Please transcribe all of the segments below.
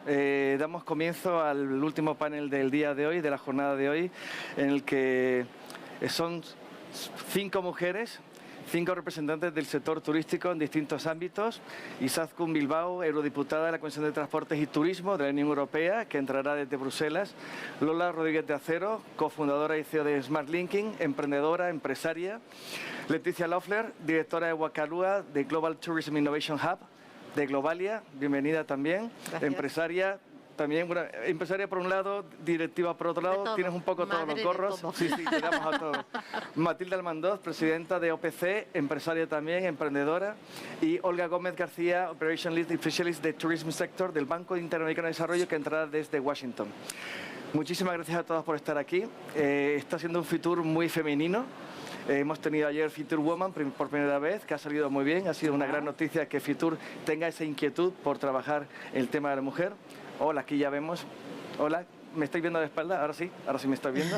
damos comienzo al último panel del día de hoy, de la jornada de hoy, en el que son 5 mujeres, 5 representantes del sector turístico en distintos ámbitos. Izaskun Bilbao, eurodiputada de la Comisión de Transportes y Turismo de la Unión Europea, que entrará desde Bruselas. Lola Rodríguez de Acero, cofundadora y CEO de Smart Linking, emprendedora, empresaria. Leticia Loeffler, directora de Wakalua, de Global Tourism Innovation Hub, de Globalia, bienvenida también. Gracias. Empresaria también, bueno, empresaria por un lado, directiva por otro lado, tienes un poco todos los gorros. Sí, le damos a todos. Matilde Almandoz, presidenta de OPC, empresaria también, emprendedora. Y Olga Gómez García, Operation Lead Specialist de Tourism Sector del Banco Interamericano de Desarrollo, que entrará desde Washington. Muchísimas gracias a todos por estar aquí. Está siendo un Fitur muy femenino. Hemos tenido ayer Fitur Woman por primera vez, que ha salido muy bien. Ha sido una gran noticia que Fitur tenga esa inquietud por trabajar el tema de la mujer. Hola, aquí ya vemos. Hola, ¿me estáis viendo de espalda? Ahora sí me estoy viendo.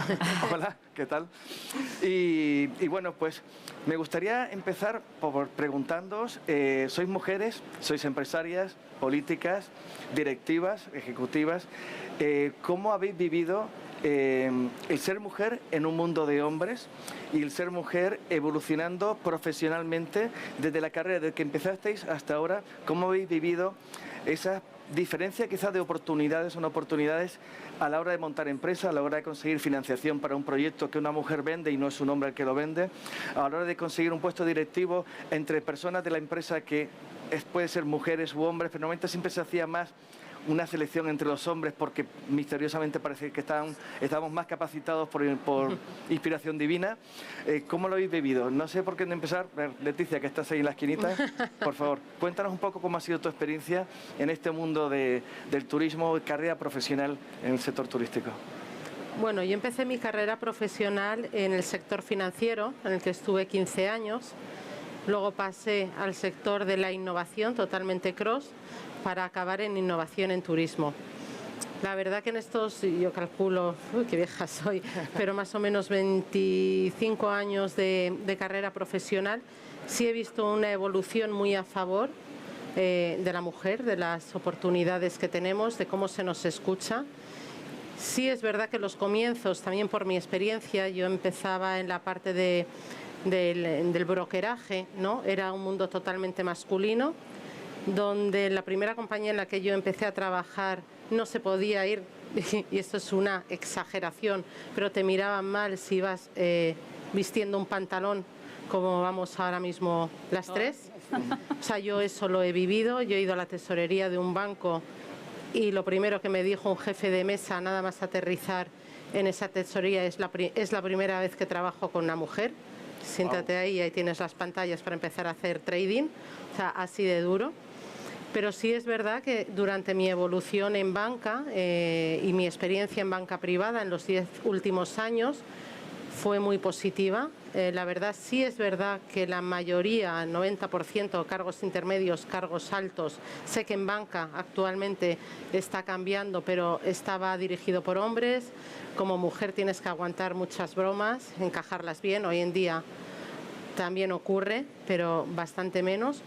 Hola, ¿qué tal? Y bueno, pues me gustaría empezar por preguntándoos, sois mujeres, sois empresarias, políticas, directivas, ejecutivas, ¿cómo habéis vivido el ser mujer en un mundo de hombres y el ser mujer evolucionando profesionalmente desde la carrera, desde que empezasteis hasta ahora? ¿Cómo habéis vivido esa diferencia quizás de oportunidades o no oportunidades a la hora de montar empresa, a la hora de conseguir financiación para un proyecto que una mujer vende y no es un hombre el que lo vende, a la hora de conseguir un puesto directivo entre personas de la empresa que puede ser mujeres u hombres, pero normalmente siempre se hacía más una selección entre los hombres porque misteriosamente parece que estábamos más capacitados por inspiración divina. ¿Cómo lo habéis vivido? No sé por qué no empezar. Leticia, que estás ahí en la esquinita, por favor, cuéntanos un poco cómo ha sido tu experiencia en este mundo del turismo y carrera profesional en el sector turístico. Bueno, yo empecé mi carrera profesional en el sector financiero, en el que estuve 15 años. Luego pasé al sector de la innovación, totalmente cross, para acabar en innovación en turismo. La verdad que en estos, yo calculo, qué vieja soy, pero más o menos 25 años de carrera profesional, sí he visto una evolución muy a favor de la mujer, de las oportunidades que tenemos, de cómo se nos escucha. Sí es verdad que los comienzos, también por mi experiencia, yo empezaba en la parte del brokeraje, ¿no? Era un mundo totalmente masculino, donde la primera compañía en la que yo empecé a trabajar no se podía ir, y esto es una exageración, pero te miraban mal si ibas vistiendo un pantalón como vamos ahora mismo las tres. O sea, yo eso lo he vivido. Yo he ido a la tesorería de un banco y lo primero que me dijo un jefe de mesa, nada más aterrizar en esa tesorería, es la primera vez que trabajo con una mujer. Siéntate ahí, ahí tienes las pantallas para empezar a hacer trading. O sea, así de duro. Pero sí es verdad que durante mi evolución en banca y mi experiencia en banca privada en los 10 últimos años fue muy positiva. La verdad sí es verdad que la mayoría, 90%, cargos intermedios, cargos altos, sé que en banca actualmente está cambiando, pero estaba dirigido por hombres. Como mujer tienes que aguantar muchas bromas, encajarlas bien. Hoy en día también ocurre, pero bastante menos.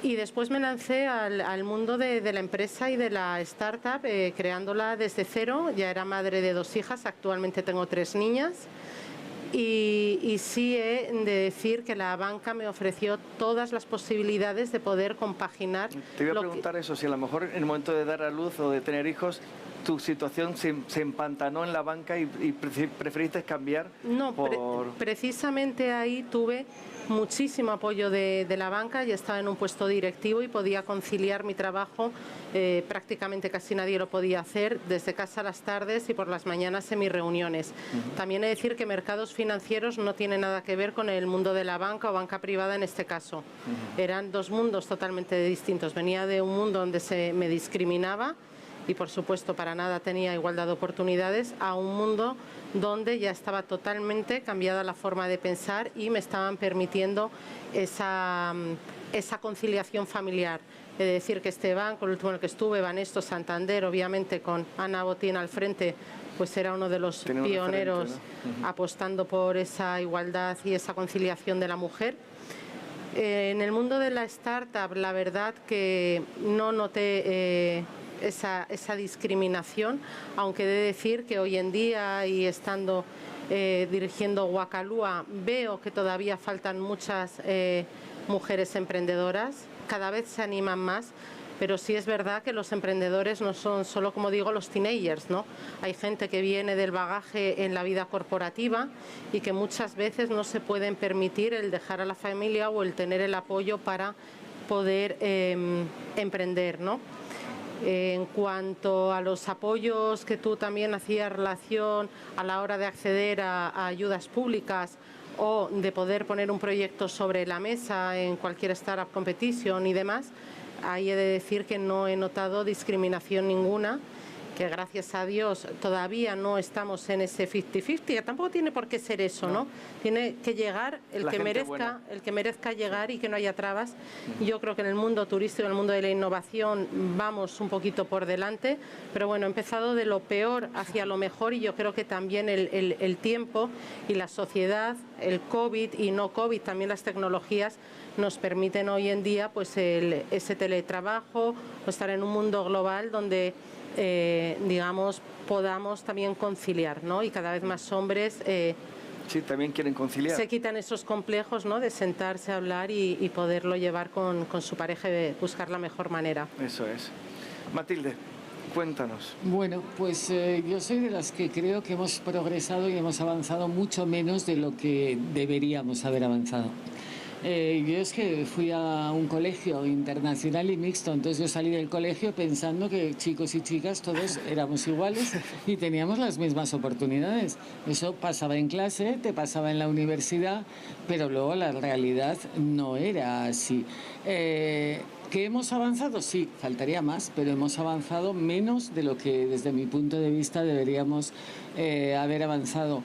Y después me lancé al mundo de la empresa y de la startup, creándola desde cero. Ya era madre de 2 hijas, actualmente tengo 3 niñas. Y sí he de decir que la banca me ofreció todas las posibilidades de poder compaginar. Te iba a preguntar eso, si a lo mejor en el momento de dar a luz o de tener hijos, tu situación se empantanó en la banca y preferiste cambiar. No, precisamente ahí tuve muchísimo apoyo de la banca. Ya estaba en un puesto directivo y podía conciliar mi trabajo. Prácticamente casi nadie lo podía hacer, desde casa a las tardes y por las mañanas en mis reuniones. También he de decir que mercados financieros no tiene nada que ver con el mundo de la banca o banca privada en este caso. Eran 2 mundos totalmente distintos. Venía de un mundo donde se me discriminaba y por supuesto para nada tenía igualdad de oportunidades, a un mundo donde ya estaba totalmente cambiada la forma de pensar y me estaban permitiendo esa conciliación familiar. He de decir que este banco, el último en el que estuve, Banesto, Santander, obviamente con Ana Botín al frente, pues era uno de los pioneros, ¿no? Apostando por esa igualdad y esa conciliación de la mujer. En el mundo de la startup, la verdad que no noté esa discriminación, aunque he de decir que hoy en día y estando dirigiendo Wakalua veo que todavía faltan muchas mujeres emprendedoras, cada vez se animan más. Pero sí es verdad que los emprendedores no son solo, como digo, los teenagers, ¿no? Hay gente que viene del bagaje en la vida corporativa y que muchas veces no se pueden permitir el dejar a la familia o el tener el apoyo para poder emprender, ¿no? En cuanto a los apoyos que tú también hacías relación a la hora de acceder a ayudas públicas o de poder poner un proyecto sobre la mesa en cualquier startup competition y demás, ahí he de decir que no he notado discriminación ninguna, que gracias a Dios todavía no estamos en ese 50-50, que tampoco tiene por qué ser eso, ¿no? Tiene que llegar el que merezca llegar y que no haya trabas. Yo creo que en el mundo turístico, en el mundo de la innovación, vamos un poquito por delante, pero bueno, he empezado de lo peor hacia lo mejor y yo creo que también el tiempo y la sociedad, el COVID y no COVID, también las tecnologías, nos permiten hoy en día pues ese teletrabajo o estar en un mundo global donde digamos podamos también conciliar, ¿no? Y cada vez más hombres sí, también quieren conciliar. Se quitan esos complejos, ¿no? De sentarse a hablar y poderlo llevar con su pareja y buscar la mejor manera. Eso es. Matilde, cuéntanos. Bueno, pues yo soy de las que creo que hemos progresado y hemos avanzado mucho menos de lo que deberíamos haber avanzado. Yo es que fui a un colegio internacional y mixto, entonces yo salí del colegio pensando que chicos y chicas todos éramos iguales y teníamos las mismas oportunidades. Eso pasaba en clase, te pasaba en la universidad, pero luego la realidad no era así. ¿Que hemos avanzado? Sí, faltaría más, pero hemos avanzado menos de lo que desde mi punto de vista deberíamos haber avanzado.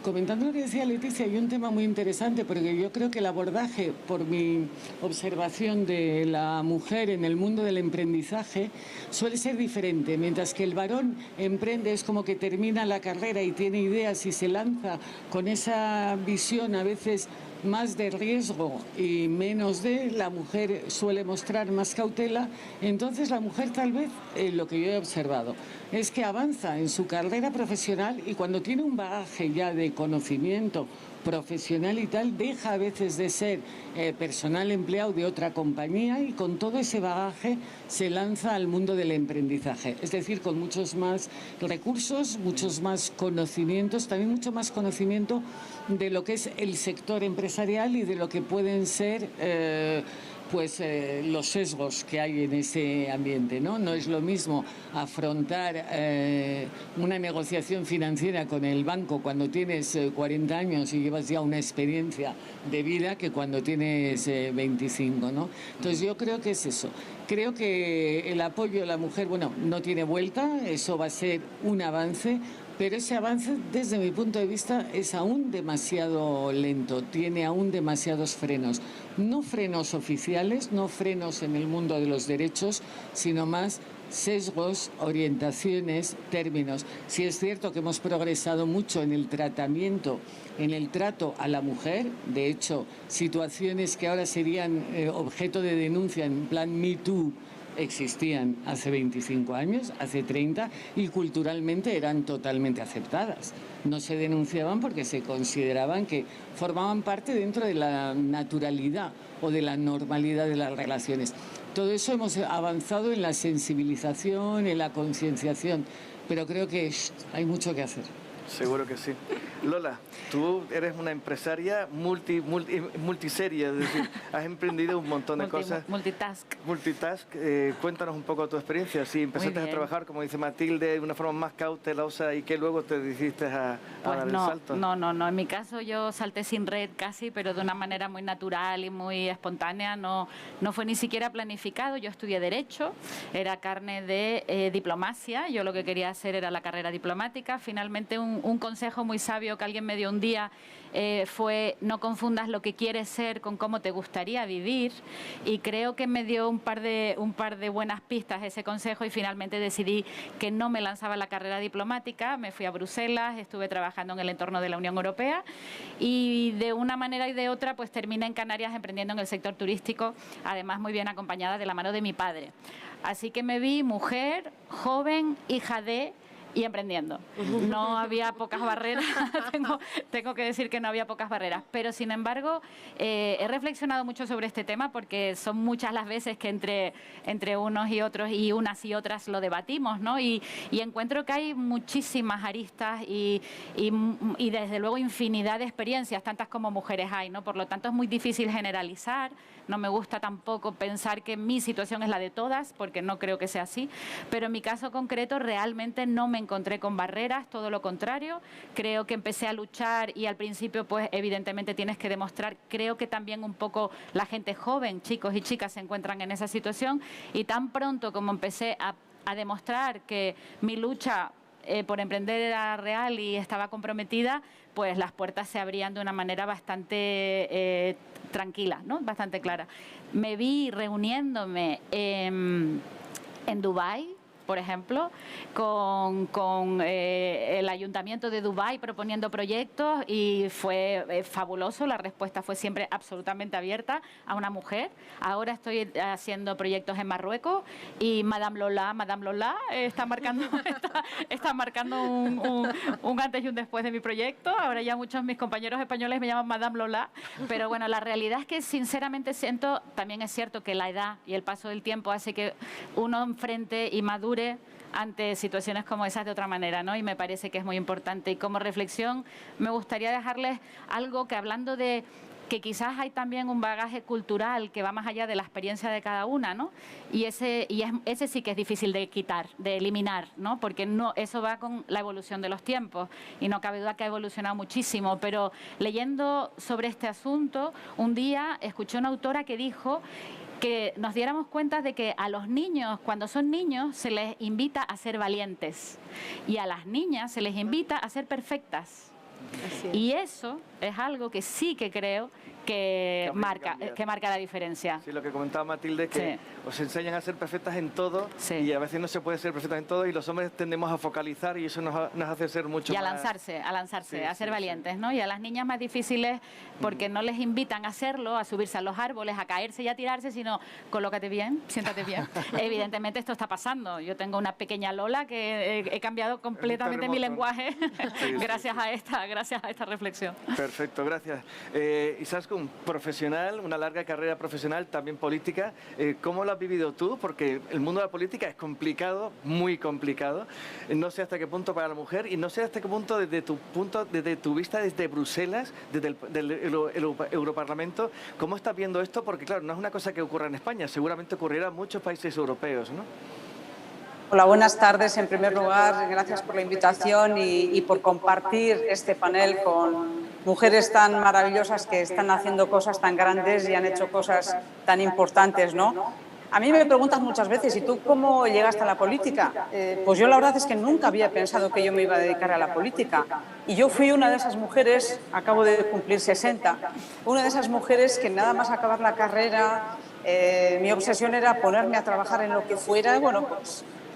Comentando lo que decía Leticia, hay un tema muy interesante porque yo creo que el abordaje, por mi observación de la mujer en el mundo del emprendizaje, suele ser diferente. Mientras que el varón emprende, es como que termina la carrera y tiene ideas y se lanza con esa visión a veces más de riesgo y menos de, la mujer suele mostrar más cautela. Entonces la mujer tal vez, lo que yo he observado, es que avanza en su carrera profesional y cuando tiene un bagaje ya de conocimiento profesional y tal, deja a veces de ser personal empleado de otra compañía y con todo ese bagaje se lanza al mundo del emprendizaje. Es decir, con muchos más recursos, muchos más conocimientos, también mucho más conocimiento de lo que es el sector empresarial y de lo que pueden ser los sesgos que hay en ese ambiente, ¿no? No es lo mismo afrontar una negociación financiera con el banco cuando tienes 40 años y llevas ya una experiencia de vida que cuando tienes 25, ¿no? Entonces yo creo que es eso. Creo que el apoyo a la mujer, bueno, no tiene vuelta, eso va a ser un avance, pero ese avance, desde mi punto de vista, es aún demasiado lento, tiene aún demasiados frenos. No frenos oficiales, no frenos en el mundo de los derechos, sino más sesgos, orientaciones, términos. Sí es cierto que hemos progresado mucho en el tratamiento, en el trato a la mujer. De hecho, situaciones que ahora serían objeto de denuncia en plan Me Too, existían hace 25 años, hace 30, y culturalmente eran totalmente aceptadas. No se denunciaban porque se consideraban que formaban parte dentro de la naturalidad o de la normalidad de las relaciones. Todo eso hemos avanzado en la sensibilización, en la concienciación, pero creo que hay mucho que hacer. Seguro que sí. Lola, tú eres una empresaria multiserie, es decir, has emprendido un montón de cosas. Multitask. Cuéntanos un poco tu experiencia. Si empezaste a trabajar, como dice Matilde, de una forma más cautelosa y que luego te decidiste a dar el salto. No. En mi caso yo salté sin red casi, pero de una manera muy natural y muy espontánea. No fue ni siquiera planificado. Yo estudié Derecho, era carne de diplomacia. Yo lo que quería hacer era la carrera diplomática. Finalmente un consejo muy sabio que alguien me dio un día fue: no confundas lo que quieres ser con cómo te gustaría vivir, y creo que me dio un par de buenas pistas ese consejo y finalmente decidí que no me lanzaba la carrera diplomática. Me fui a Bruselas, estuve trabajando en el entorno de la Unión Europea y de una manera y de otra pues terminé en Canarias emprendiendo en el sector turístico, además muy bien acompañada de la mano de mi padre. Así que me vi mujer, joven, hija de y emprendiendo. No había pocas barreras, tengo que decir que no había pocas barreras, pero sin embargo he reflexionado mucho sobre este tema porque son muchas las veces que entre unos y otros y unas y otras lo debatimos, ¿no? Y encuentro que hay muchísimas aristas y desde luego infinidad de experiencias, tantas como mujeres hay, ¿no? Por lo tanto es muy difícil generalizar, no me gusta tampoco pensar que mi situación es la de todas, porque no creo que sea así, pero en mi caso concreto realmente no me encontré con barreras, todo lo contrario. Creo que empecé a luchar y al principio pues evidentemente tienes que demostrar, creo que también un poco la gente joven, chicos y chicas se encuentran en esa situación y tan pronto como empecé a demostrar que mi lucha por emprender era real y estaba comprometida, pues las puertas se abrían de una manera bastante tranquila, ¿no? Bastante clara. Me vi reuniéndome en Dubái, por ejemplo, con el Ayuntamiento de Dubái proponiendo proyectos y fue fabuloso. La respuesta fue siempre absolutamente abierta a una mujer. Ahora estoy haciendo proyectos en Marruecos y Madame Lola está marcando un antes y un después de mi proyecto. Ahora ya muchos de mis compañeros españoles me llaman Madame Lola, pero bueno, la realidad es que sinceramente siento, también es cierto que la edad y el paso del tiempo hace que uno enfrente y madure ante situaciones como esas de otra manera, ¿no? Y me parece que es muy importante. Y como reflexión me gustaría dejarles algo que, hablando de que quizás hay también un bagaje cultural que va más allá de la experiencia de cada una, ¿no? Y ese sí que es difícil de quitar, de eliminar, ¿no? Porque no, eso va con la evolución de los tiempos y no cabe duda que ha evolucionado muchísimo. Pero leyendo sobre este asunto, un día escuché una autora que dijo que nos diéramos cuenta de que a los niños, cuando son niños, se les invita a ser valientes y a las niñas se les invita a ser perfectas. Y eso es algo que sí que creo que marca la diferencia. Sí, lo que comentaba Matilde, que sí. Os enseñan a ser perfectas en todo sí. y a veces no se puede ser perfectas en todo y los hombres tendemos a focalizar y eso nos hace ser mucho más... Y a lanzarse, sí, a ser valientes, ¿no? Y a las niñas más difíciles porque no les invitan a hacerlo, a subirse a los árboles, a caerse y a tirarse, sino colócate bien, siéntate bien. Evidentemente esto está pasando. Yo tengo una pequeña Lola que he cambiado completamente mi lenguaje gracias a esta reflexión. Perfecto, gracias. Izaskun, profesional, una larga carrera profesional, también política. ¿Cómo lo has vivido tú? Porque el mundo de la política es complicado, muy complicado. No sé hasta qué punto para la mujer y no sé hasta qué punto desde tu vista desde Bruselas, desde el Europarlamento, ¿cómo estás viendo esto? Porque claro, no es una cosa que ocurra en España, seguramente ocurrirá en muchos países europeos, ¿no? Hola, buenas tardes. En primer lugar, gracias por la invitación y por compartir este panel con mujeres tan maravillosas que están haciendo cosas tan grandes y han hecho cosas tan importantes, ¿no? A mí me preguntas muchas veces, ¿y tú cómo llegaste a la política? Pues yo la verdad es que nunca había pensado que yo me iba a dedicar a la política. Y yo fui una de esas mujeres, acabo de cumplir 60, una de esas mujeres que nada más acabar la carrera, mi obsesión era ponerme a trabajar en lo que fuera, bueno,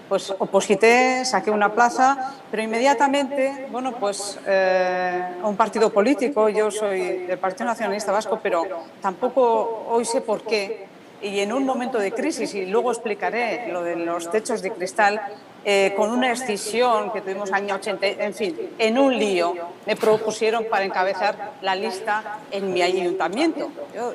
pues oposité, saqué una plaza, pero inmediatamente, bueno, pues a un partido político, yo soy del Partido Nacionalista Vasco, pero tampoco hoy sé por qué, y en un momento de crisis, y luego explicaré lo de los techos de cristal, con una escisión que tuvimos en el año 80, en fin, en un lío, me propusieron para encabezar la lista en mi ayuntamiento. Yo,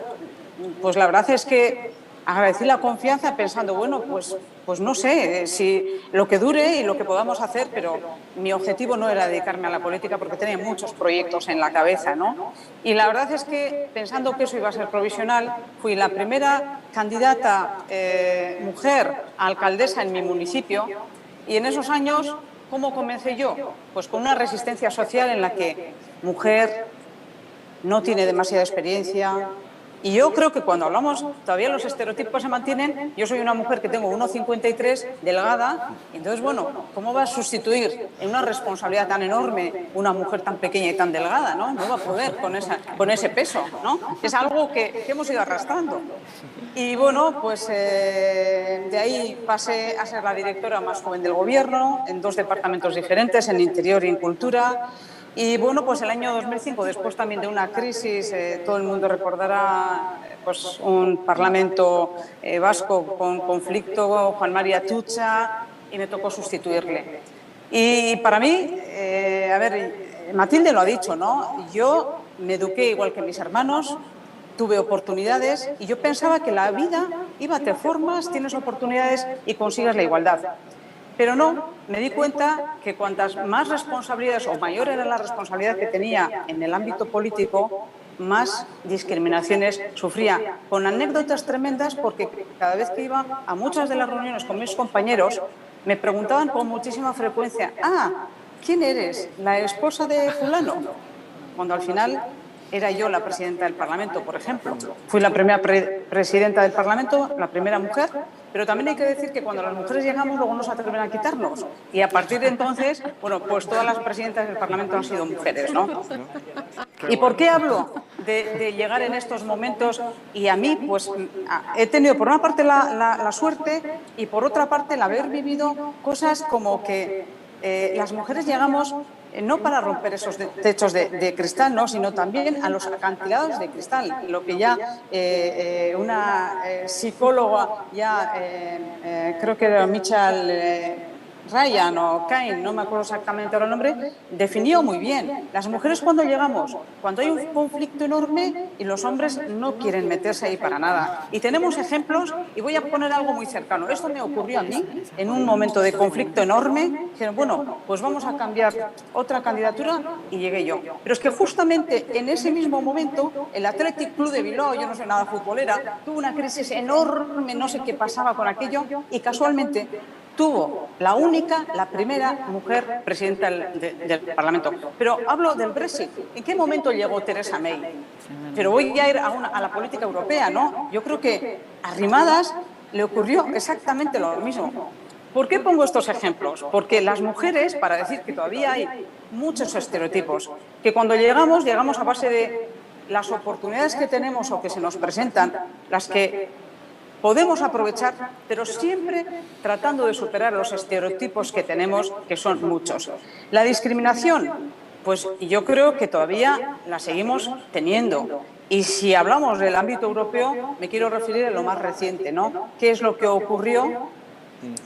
pues la verdad es que agradecí la confianza pensando, bueno, pues no sé si lo que dure y lo que podamos hacer, pero mi objetivo no era dedicarme a la política porque tenía muchos proyectos en la cabeza, ¿no? Y la verdad es que, pensando que eso iba a ser provisional, fui la primera candidata mujer a alcaldesa en mi municipio y en esos años, ¿cómo comencé yo? Pues con una resistencia social en la que mujer no tiene demasiada experiencia. Y yo creo que cuando hablamos, todavía los estereotipos se mantienen. Yo soy una mujer que tengo 1,53, delgada, y entonces, bueno, ¿cómo va a sustituir en una responsabilidad tan enorme una mujer tan pequeña y tan delgada, ¿no? No va a poder con ese peso, ¿no? Es algo que hemos ido arrastrando. Y bueno, pues de ahí pasé a ser la directora más joven del Gobierno, en 2 departamentos diferentes, en Interior y en Cultura. Y bueno, pues el año 2005, después también de una crisis, todo el mundo recordará pues, un Parlamento vasco con conflicto, Juan Mari Atutxa, y me tocó sustituirle. Y para mí, a ver, Matilde lo ha dicho, ¿no? Yo me eduqué igual que mis hermanos, tuve oportunidades y yo pensaba que la vida iba, te formas, tienes oportunidades y consigues la igualdad. Pero no, me di cuenta que cuantas más responsabilidades o mayor era la responsabilidad que tenía en el ámbito político, más discriminaciones sufría, con anécdotas tremendas, porque cada vez que iba a muchas de las reuniones con mis compañeros, me preguntaban con muchísima frecuencia, ¿quién eres? ¿La esposa de fulano? Cuando al final era yo la presidenta del Parlamento, por ejemplo. Fui la primera presidenta del Parlamento, la primera mujer, pero también hay que decir que cuando las mujeres llegamos luego nos atreven a quitarnos. Y a partir de entonces, bueno, pues todas las presidentas del Parlamento han sido mujeres, ¿no? ¿Y por qué hablo de llegar en estos momentos? Y a mí, pues, he tenido por una parte la suerte y por otra parte el haber vivido cosas como que las mujeres llegamos no para romper esos techos de cristal, ¿no?, sino también a los acantilados de cristal, lo que ya una psicóloga, creo que era Michelle Ryan o Cain, no me acuerdo exactamente ahora el nombre, definió muy bien. Las mujeres cuando llegamos, cuando hay un conflicto enorme y los hombres no quieren meterse ahí para nada. Y tenemos ejemplos, y voy a poner algo muy cercano. Esto me ocurrió a mí en un momento de conflicto enorme. Dijeron, bueno, pues vamos a cambiar otra candidatura y llegué yo. Pero es que justamente en ese mismo momento el Athletic Club de Bilbao, yo no sé nada futbolera, tuvo una crisis enorme, no sé qué pasaba con aquello, y casualmente tuvo la primera mujer presidenta del Parlamento. Pero hablo del Brexit. ¿En qué momento llegó Theresa May? Pero voy a ir a la política europea, ¿no? Yo creo que a Arrimadas le ocurrió exactamente lo mismo. ¿Por qué pongo estos ejemplos? Porque las mujeres, para decir que todavía hay muchos estereotipos, que cuando llegamos a base de las oportunidades que tenemos o que se nos presentan, las que podemos aprovechar, pero siempre tratando de superar los estereotipos que tenemos, que son muchos. La discriminación, pues yo creo que todavía la seguimos teniendo. Y si hablamos del ámbito europeo, me quiero referir a lo más reciente, ¿no? ¿Qué es lo que ocurrió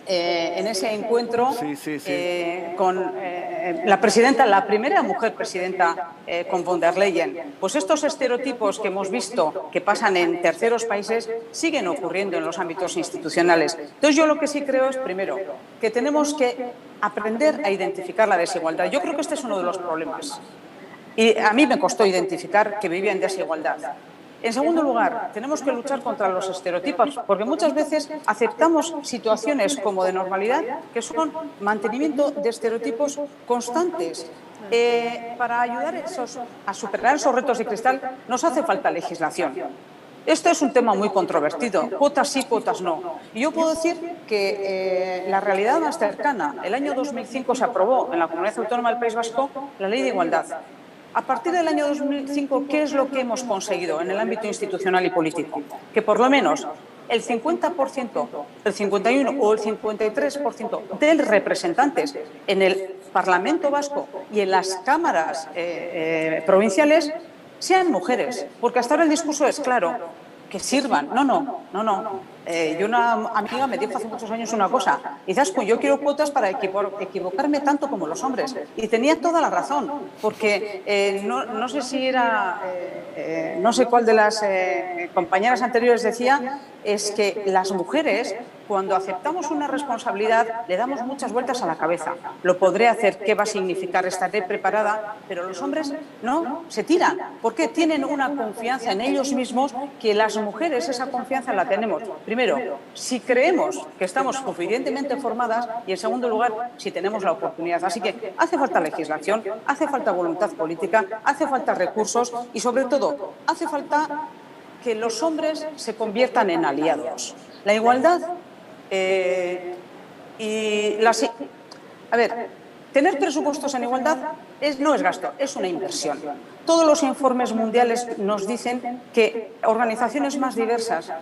en ese encuentro con la presidenta, la primera mujer presidenta con von der Leyen? Pues estos estereotipos que hemos visto que pasan en terceros países siguen ocurriendo en los ámbitos institucionales. Entonces yo lo que sí creo es, primero, que tenemos que aprender a identificar la desigualdad. Yo creo que este es uno de los problemas. Y a mí me costó identificar que vivía en desigualdad. En segundo lugar, tenemos que luchar contra los estereotipos, porque muchas veces aceptamos situaciones como de normalidad que son mantenimiento de estereotipos constantes. Para ayudar a superar esos retos de cristal nos hace falta legislación. Esto es un tema muy controvertido, cuotas sí, cuotas no. Y yo puedo decir que la realidad más cercana, el año 2005 se aprobó en la Comunidad Autónoma del País Vasco la Ley de Igualdad. A partir del año 2005, ¿qué es lo que hemos conseguido en el ámbito institucional y político? Que por lo menos el 50%, el 51% o el 53% de representantes en el Parlamento Vasco y en las cámaras provinciales sean mujeres. Porque hasta ahora el discurso es claro, que sirvan. No. Yo una amiga me dijo hace muchos años una cosa, quizás yo quiero cuotas para equivocarme tanto como los hombres. Y tenía toda la razón, porque no sé si era, no sé cuál de las compañeras anteriores decía, es que las mujeres, cuando aceptamos una responsabilidad, le damos muchas vueltas a la cabeza. Lo podré hacer, ¿qué va a significar? Estaré preparada, pero los hombres no, se tiran, porque tienen una confianza en ellos mismos que las mujeres esa confianza la tenemos. Primero, si creemos que estamos suficientemente formadas y, en segundo lugar, si tenemos la oportunidad. Así que hace falta legislación, hace falta voluntad política, hace falta recursos y, sobre todo, hace falta que los hombres se conviertan en aliados. La igualdad tener presupuestos en igualdad no es gasto, es una inversión. Todos los informes mundiales nos dicen que organizaciones más diversas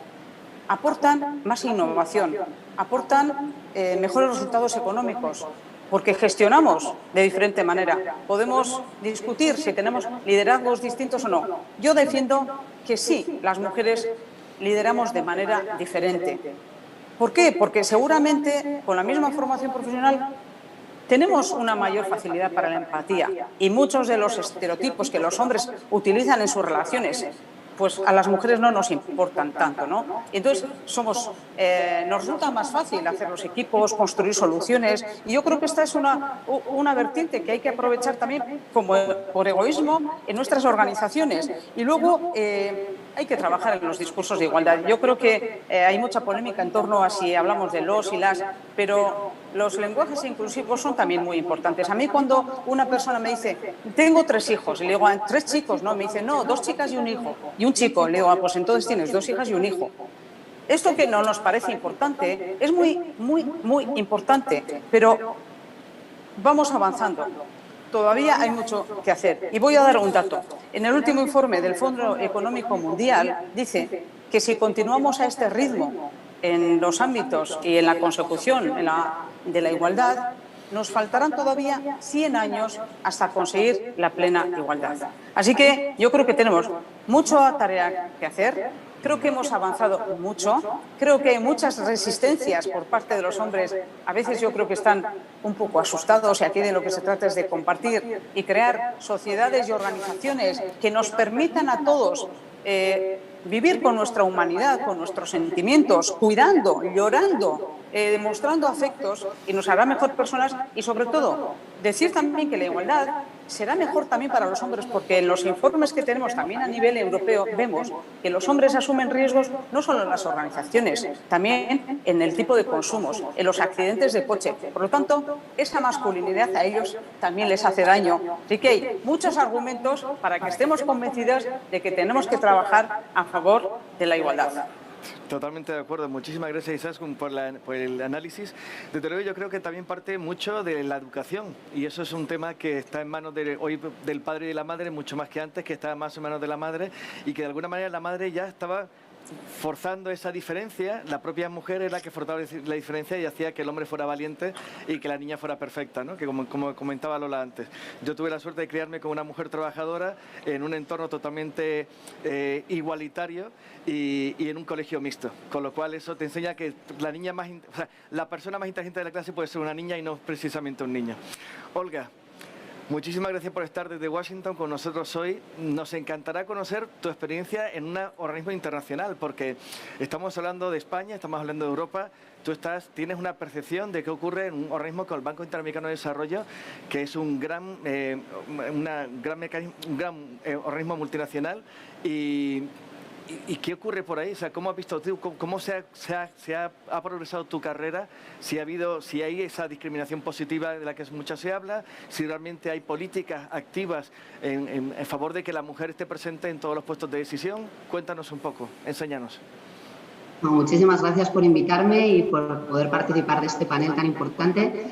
aportan más innovación, aportan mejores resultados económicos, porque gestionamos de diferente manera. Podemos discutir si tenemos liderazgos distintos o no. Yo defiendo que sí, las mujeres lideramos de manera diferente. ¿Por qué? Porque seguramente con la misma formación profesional tenemos una mayor facilidad para la empatía y muchos de los estereotipos que los hombres utilizan en sus relaciones, pues a las mujeres no nos importan tanto, ¿no? Entonces nos resulta más fácil hacer los equipos, construir soluciones, y yo creo que esta es una vertiente que hay que aprovechar también como por egoísmo en nuestras organizaciones. Y luego hay que trabajar en los discursos de igualdad. Yo creo que hay mucha polémica en torno a si hablamos de los y las, pero los lenguajes inclusivos son también muy importantes. A mí cuando una persona me dice, tengo 3 hijos, y le digo, 3 chicos, no, me dice, no, 2 chicas y un hijo, y un chico, le digo, pues entonces tienes 2 hijas y un hijo. Esto que no nos parece importante es muy, muy, muy importante, pero vamos avanzando. Todavía hay mucho que hacer. Y voy a dar un dato. En el último informe del Fondo Económico Mundial dice que si continuamos a este ritmo en los ámbitos y en la consecución de la igualdad, nos faltarán todavía 100 años hasta conseguir la plena igualdad. Así que yo creo que tenemos mucha tarea que hacer. Creo que hemos avanzado mucho. Creo que hay muchas resistencias por parte de los hombres. A veces yo creo que están un poco asustados y aquí de lo que se trata es de compartir y crear sociedades y organizaciones que nos permitan a todos vivir con nuestra humanidad, con nuestros sentimientos, cuidando, llorando, demostrando afectos, y nos hará mejor personas. Y sobre todo, decir también que la igualdad será mejor también para los hombres, porque en los informes que tenemos también a nivel europeo vemos que los hombres asumen riesgos no solo en las organizaciones, también en el tipo de consumos, en los accidentes de coche. Por lo tanto, esa masculinidad a ellos también les hace daño. Así que hay muchos argumentos para que estemos convencidas de que tenemos que trabajar a favor de la igualdad. Totalmente de acuerdo. Muchísimas gracias, Izaskun, por el análisis. Desde luego, yo creo que también parte mucho de la educación, y eso es un tema que está en manos hoy del padre y de la madre, mucho más que antes, que estaba más en manos de la madre, y que de alguna manera la madre ya estaba forzando esa diferencia. La propia mujer era la que forzaba la diferencia y hacía que el hombre fuera valiente y que la niña fuera perfecta, ¿no? Que como comentaba Lola antes. Yo tuve la suerte de criarme con una mujer trabajadora en un entorno totalmente igualitario y en un colegio mixto, con lo cual eso te enseña que la persona más inteligente de la clase puede ser una niña y no precisamente un niño. Olga, muchísimas gracias por estar desde Washington con nosotros hoy. Nos encantará conocer tu experiencia en un organismo internacional, porque estamos hablando de España, estamos hablando de Europa. Tú tienes una percepción de qué ocurre en un organismo como el Banco Interamericano de Desarrollo, que es un gran organismo multinacional. ¿Y qué ocurre por ahí? O sea, ¿cómo has visto tú? ¿Cómo ha progresado tu carrera? Si hay esa discriminación positiva de la que mucho se habla, si realmente hay políticas activas en favor de que la mujer esté presente en todos los puestos de decisión. Cuéntanos un poco, enséñanos. Muchísimas gracias por invitarme y por poder participar de este panel tan importante.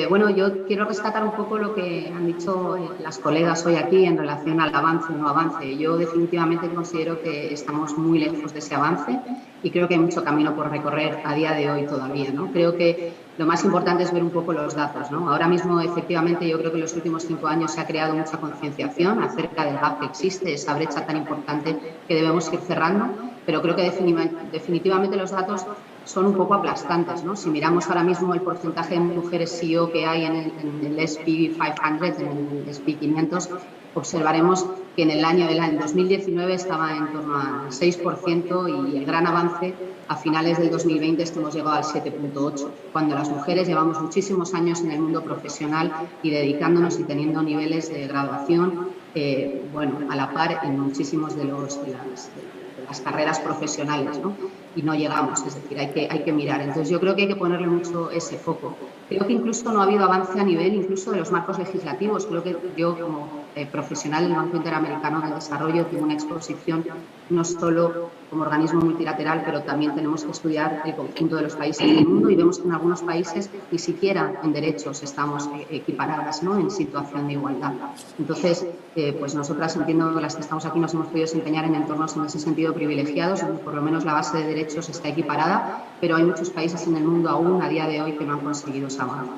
Bueno, yo quiero rescatar un poco lo que han dicho las colegas hoy aquí en relación al avance o no avance. Yo definitivamente considero que estamos muy lejos de ese avance y creo que hay mucho camino por recorrer a día de hoy todavía, ¿no? Creo que lo más importante es ver un poco los datos, ¿no? Ahora mismo, efectivamente, yo creo que en los últimos 5 años se ha creado mucha concienciación acerca del gap que existe, esa brecha tan importante que debemos ir cerrando, pero creo que definitivamente los datos son un poco aplastantes, ¿no? Si miramos ahora mismo el porcentaje de mujeres CEO que hay en el S&P 500, en el S&P 500, observaremos que en el año 2019 estaba en torno al 6% y el gran avance a finales del 2020 es que hemos llegado al 7,8%, cuando las mujeres llevamos muchísimos años en el mundo profesional y dedicándonos y teniendo niveles de graduación a la par en muchísimos de las carreras profesionales, ¿no? Y no llegamos, es decir, hay que mirar. Entonces yo creo que hay que ponerle mucho ese foco. Creo que incluso no ha habido avance a nivel incluso de los marcos legislativos. Creo que yo, como profesional del Banco Interamericano de Desarrollo, tiene una exposición no solo como organismo multilateral, pero también tenemos que estudiar el conjunto de los países del mundo y vemos que en algunos países ni siquiera en derechos estamos equiparadas, ¿no?, en situación de igualdad. Entonces, pues nosotras, entiendo, las que estamos aquí nos hemos podido desempeñar en entornos en ese sentido privilegiados, donde por lo menos la base de derechos está equiparada, pero hay muchos países en el mundo aún a día de hoy que no han conseguido esa avance.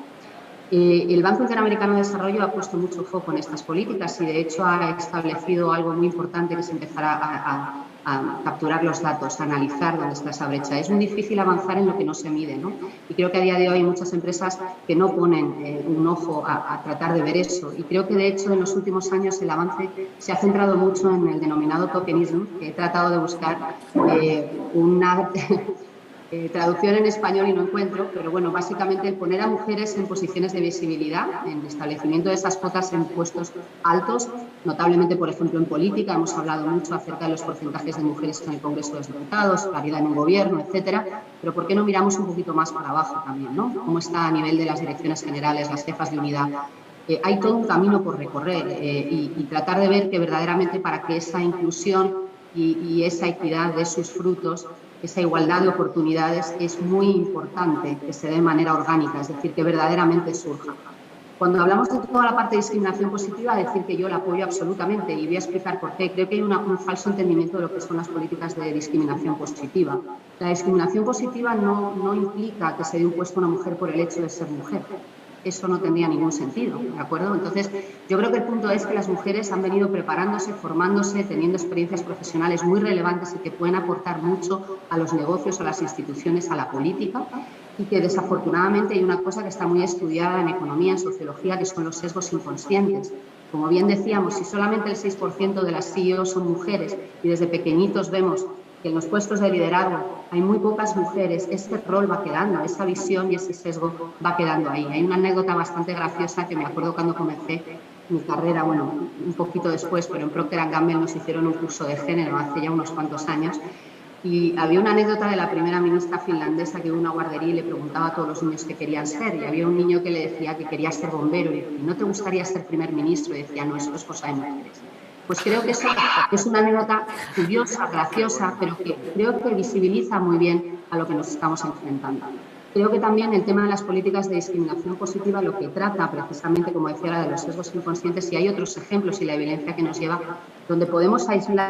El Banco Interamericano de Desarrollo ha puesto mucho foco en estas políticas y, de hecho, ha establecido algo muy importante, que es empezar a capturar los datos, a analizar dónde está esa brecha. Es muy difícil avanzar en lo que no se mide, ¿no? Y creo que a día de hoy hay muchas empresas que no ponen un ojo a tratar de ver eso. Y creo que, de hecho, en los últimos años el avance se ha centrado mucho en el denominado tokenismo, que he tratado de buscar una traducción en español y no encuentro, pero bueno, básicamente el poner a mujeres en posiciones de visibilidad, en el establecimiento de esas cuotas en puestos altos, notablemente, por ejemplo, en política. Hemos hablado mucho acerca de los porcentajes de mujeres en el Congreso de los Diputados, paridad en un gobierno, etcétera, pero ¿por qué no miramos un poquito más para abajo también, ¿no? ¿Cómo está a nivel de las direcciones generales, las jefas de unidad? Hay todo un camino por recorrer y tratar de ver que verdaderamente, para que esa inclusión y esa equidad dé sus frutos, esa igualdad de oportunidades, es muy importante que se dé de manera orgánica, es decir, que verdaderamente surja. Cuando hablamos de toda la parte de discriminación positiva, decir que yo la apoyo absolutamente, y voy a explicar por qué. Creo que hay un falso entendimiento de lo que son las políticas de discriminación positiva. La discriminación positiva no implica que se dé un puesto a una mujer por el hecho de ser mujer. Eso no tendría ningún sentido, ¿de acuerdo? Entonces, yo creo que el punto es que las mujeres han venido preparándose, formándose, teniendo experiencias profesionales muy relevantes y que pueden aportar mucho a los negocios, a las instituciones, a la política, y que desafortunadamente hay una cosa que está muy estudiada en economía, en sociología, que son los sesgos inconscientes. Como bien decíamos, si solamente el 6% de las CEO son mujeres y desde pequeñitos vemos que en los puestos de liderazgo hay muy pocas mujeres, ese rol va quedando, esa visión y ese sesgo va quedando ahí. Hay una anécdota bastante graciosa que me acuerdo cuando comencé mi carrera, bueno, un poquito después, pero en Procter & Gamble nos hicieron un curso de género hace ya unos cuantos años, y había una anécdota de la primera ministra finlandesa que iba a una guardería y le preguntaba a todos los niños qué querían ser, y había un niño que le decía que quería ser bombero, y ¿no te gustaría ser primer ministro? Y decía, no, eso es cosa de mujeres. Pues creo que eso es una anécdota curiosa, graciosa, pero que creo que visibiliza muy bien a lo que nos estamos enfrentando. Creo que también el tema de las políticas de discriminación positiva lo que trata precisamente, como decía, de los sesgos inconscientes, y hay otros ejemplos y la evidencia que nos lleva, donde podemos aislar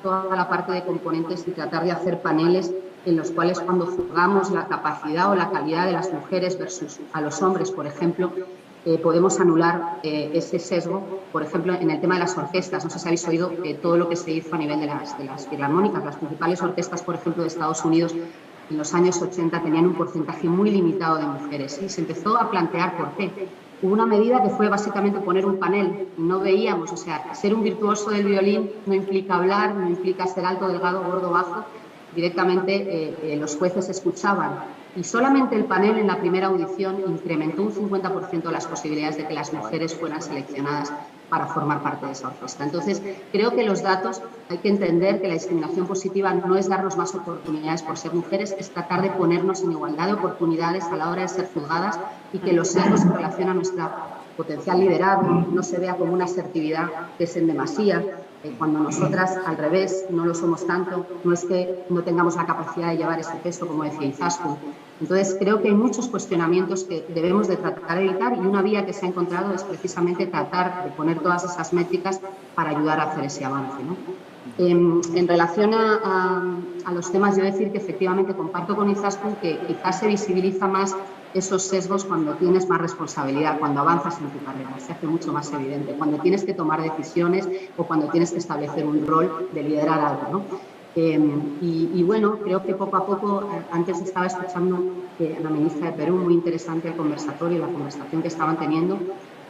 toda la parte de componentes y tratar de hacer paneles en los cuales, cuando juzgamos la capacidad o la calidad de las mujeres versus a los hombres, por ejemplo, podemos anular ese sesgo. Por ejemplo, en el tema de las orquestas, no sé si habéis oído todo lo que se hizo a nivel de las filarmónicas. Las principales orquestas, por ejemplo, de Estados Unidos, en los años 80 tenían un porcentaje muy limitado de mujeres, y se empezó a plantear por qué. Hubo una medida que fue básicamente poner un panel, y no veíamos, o sea, ser un virtuoso del violín no implica hablar, no implica ser alto, delgado, gordo, bajo. Directamente los jueces escuchaban, y solamente el panel en la primera audición incrementó un 50% las posibilidades de que las mujeres fueran seleccionadas para formar parte de esa orquesta. Entonces, creo que los datos, hay que entender que la discriminación positiva no es darnos más oportunidades por ser mujeres, es tratar de ponernos en igualdad de oportunidades a la hora de ser juzgadas, y que los sesgos en relación a nuestra potencial liderazgo no se vea como una asertividad que es en demasía, cuando nosotras, al revés, no lo somos tanto. No es que no tengamos la capacidad de llevar ese peso, como decía Izaskun. Entonces, creo que hay muchos cuestionamientos que debemos de tratar de evitar, y una vía que se ha encontrado es precisamente tratar de poner todas esas métricas para ayudar a hacer ese avance, ¿no? En relación a los temas, yo decir que efectivamente comparto con Izaskun que quizás se visibiliza más esos sesgos cuando tienes más responsabilidad, cuando avanzas en tu carrera, se hace mucho más evidente, cuando tienes que tomar decisiones o cuando tienes que establecer un rol de liderar algo, ¿no? Y bueno, creo que poco a poco, antes estaba escuchando a la ministra de Perú, muy interesante el conversatorio y la conversación que estaban teniendo.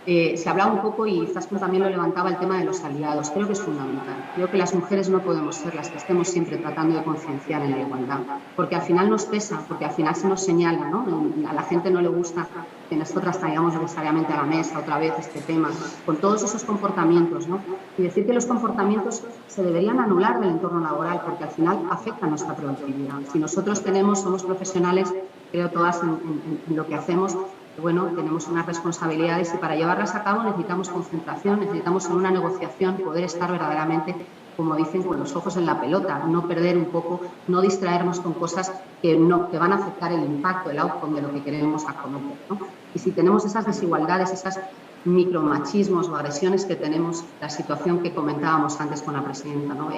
Se hablaba un poco, y Izaskun también lo levantaba, el tema de los aliados. Creo que es fundamental. Creo que las mujeres no podemos ser las que estemos siempre tratando de concienciar en la igualdad, porque al final nos pesa, porque al final se nos señala, ¿no? A la gente no le gusta que nosotras traigamos necesariamente a la mesa otra vez este tema, con todos esos comportamientos, ¿no? Y decir que los comportamientos se deberían anular del entorno laboral, porque al final afecta nuestra productividad. Si nosotros somos profesionales, creo todas en lo que hacemos, bueno, tenemos unas responsabilidades y para llevarlas a cabo necesitamos concentración, necesitamos en una negociación poder estar verdaderamente, como dicen, con los ojos en la pelota, no perder un poco, no distraernos con cosas que van a afectar el impacto, el outcome de lo que queremos acometer, ¿no? Y si tenemos esas desigualdades, esas micromachismos o agresiones que tenemos, la situación que comentábamos antes con la presidenta, ¿no?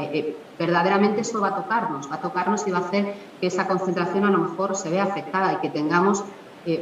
Verdaderamente eso va a tocarnos y va a hacer que esa concentración a lo mejor se vea afectada y que tengamos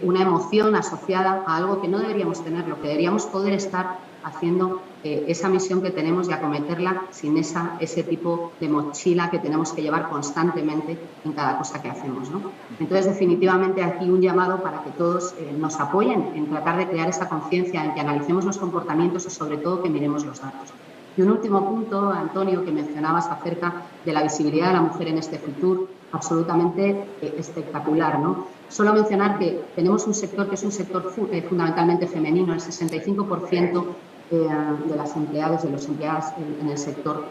una emoción asociada a algo que no deberíamos tenerlo, que deberíamos poder estar haciendo esa misión que tenemos y acometerla sin ese tipo de mochila que tenemos que llevar constantemente en cada cosa que hacemos, ¿no? Entonces, definitivamente aquí un llamado para que todos nos apoyen en tratar de crear esa conciencia, en que analicemos los comportamientos y sobre todo que miremos los datos. Y un último punto, Antonio, que mencionabas acerca de la visibilidad de la mujer en este futuro, absolutamente espectacular, ¿no? Solo mencionar que tenemos un sector que es un sector fundamentalmente femenino, el 65% de las empleadas, de los empleados en el sector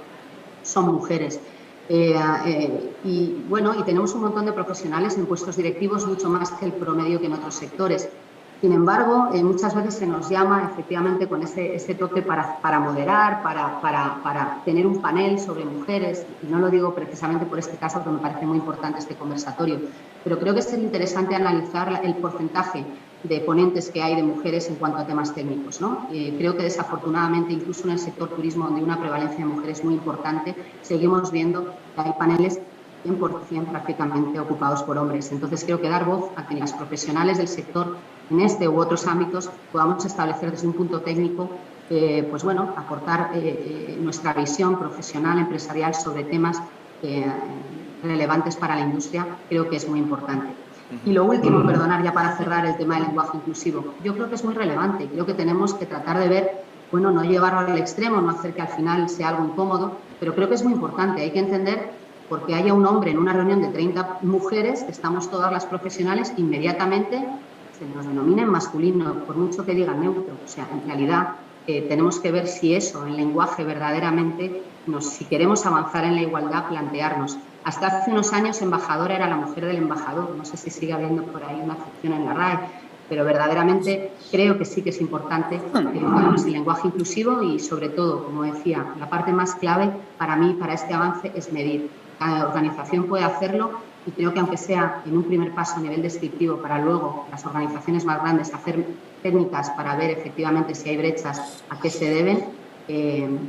son mujeres. Y bueno, y tenemos un montón de profesionales en puestos directivos, mucho más que el promedio que en otros sectores. Sin embargo, muchas veces se nos llama efectivamente con ese toque para moderar, para tener un panel sobre mujeres, y no lo digo precisamente por este caso, porque me parece muy importante este conversatorio, pero creo que es interesante analizar el porcentaje de ponentes que hay de mujeres en cuanto a temas técnicos, ¿no? Creo que desafortunadamente, incluso en el sector turismo, donde hay una prevalencia de mujeres muy importante, seguimos viendo que hay paneles 100% prácticamente ocupados por hombres. Entonces, creo que dar voz a que las profesionales del sector, en este u otros ámbitos, podamos establecer desde un punto técnico, pues bueno, aportar nuestra visión profesional, empresarial sobre temas relevantes para la industria, creo que es muy importante. Y lo último, perdonar ya para cerrar el tema del lenguaje inclusivo, yo creo que es muy relevante, creo que tenemos que tratar de ver, bueno, no llevarlo al extremo, no hacer que al final sea algo incómodo, pero creo que es muy importante, hay que entender, porque haya un hombre en una reunión de 30 mujeres, estamos todas las profesionales, inmediatamente se nos denomina en masculino, por mucho que digan neutro, o sea, en realidad tenemos que ver si eso, el lenguaje verdaderamente, si queremos avanzar en la igualdad, plantearnos. Hasta hace unos años embajadora era la mujer del embajador, no sé si sigue habiendo por ahí una acepción en la RAE, pero verdaderamente creo que sí que es importante educarnos en lenguaje inclusivo y sobre todo, como decía, la parte más clave para mí, para este avance, es medir. Cada organización puede hacerlo y creo que aunque sea en un primer paso a nivel descriptivo para luego las organizaciones más grandes hacer técnicas para ver efectivamente si hay brechas, a qué se deben,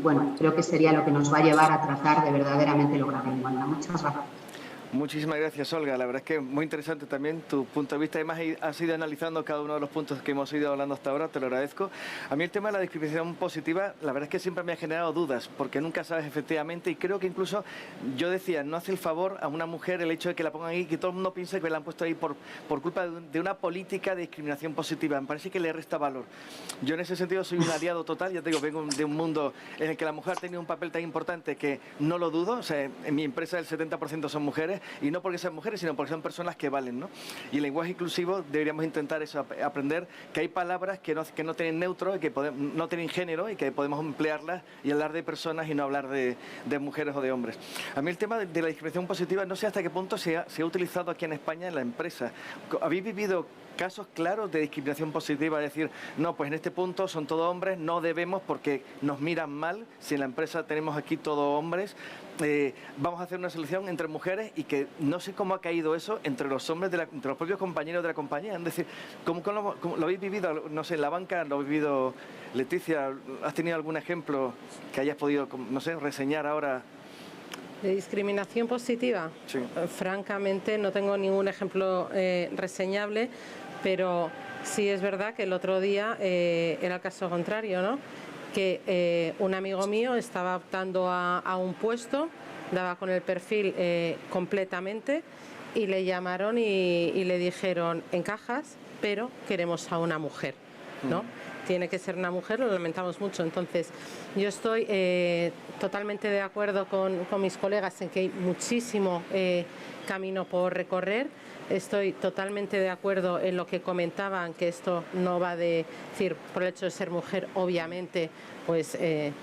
bueno, creo que sería lo que nos va a llevar a tratar de verdaderamente lograr la igualdad. Muchas gracias. Muchísimas gracias, Olga. La verdad es que muy interesante también tu punto de vista. Además, has ido analizando cada uno de los puntos que hemos ido hablando hasta ahora. Te lo agradezco. A mí el tema de la discriminación positiva, la verdad es que siempre me ha generado dudas, porque nunca sabes efectivamente, y creo que incluso yo decía, no hace el favor a una mujer el hecho de que la pongan ahí, que todo el mundo piense que la han puesto ahí por culpa de una política de discriminación positiva. Me parece que le resta valor. Yo en ese sentido soy un aliado total. Ya te digo, vengo de un mundo en el que la mujer ha tenido un papel tan importante que no lo dudo. O sea, en mi empresa el 70% son mujeres, y no porque sean mujeres, sino porque son personas que valen, ¿no? Y el lenguaje inclusivo deberíamos intentar eso, aprender que hay palabras que no tienen neutro, que no tienen género y que podemos emplearlas y hablar de personas y no hablar de mujeres o de hombres. A mí el tema de la discriminación positiva, no sé hasta qué punto se ha utilizado aquí en España en la empresa. ¿Habéis vivido casos claros de discriminación positiva? Es decir, no, pues en este punto son todos hombres, no debemos porque nos miran mal, si en la empresa tenemos aquí todos hombres, vamos a hacer una selección entre mujeres, y que no sé cómo ha caído eso entre los hombres, entre los propios compañeros de la compañía. Es decir, ¿cómo lo habéis vivido? No sé, en la banca lo habéis vivido. Leticia, ¿has tenido algún ejemplo que hayas podido, no sé, reseñar ahora? ¿De discriminación positiva? Sí. Francamente no tengo ningún ejemplo reseñable, pero sí es verdad que el otro día era el caso contrario, ¿no? Que un amigo mío estaba optando a un puesto, daba con el perfil completamente, y le llamaron y le dijeron, encajas, pero queremos a una mujer, ¿no? Tiene que ser una mujer, lo lamentamos mucho. Entonces, yo estoy totalmente de acuerdo con mis colegas en que hay muchísimo camino por recorrer. Estoy totalmente de acuerdo en lo que comentaban, que esto no va de decir, por el hecho de ser mujer, obviamente, pues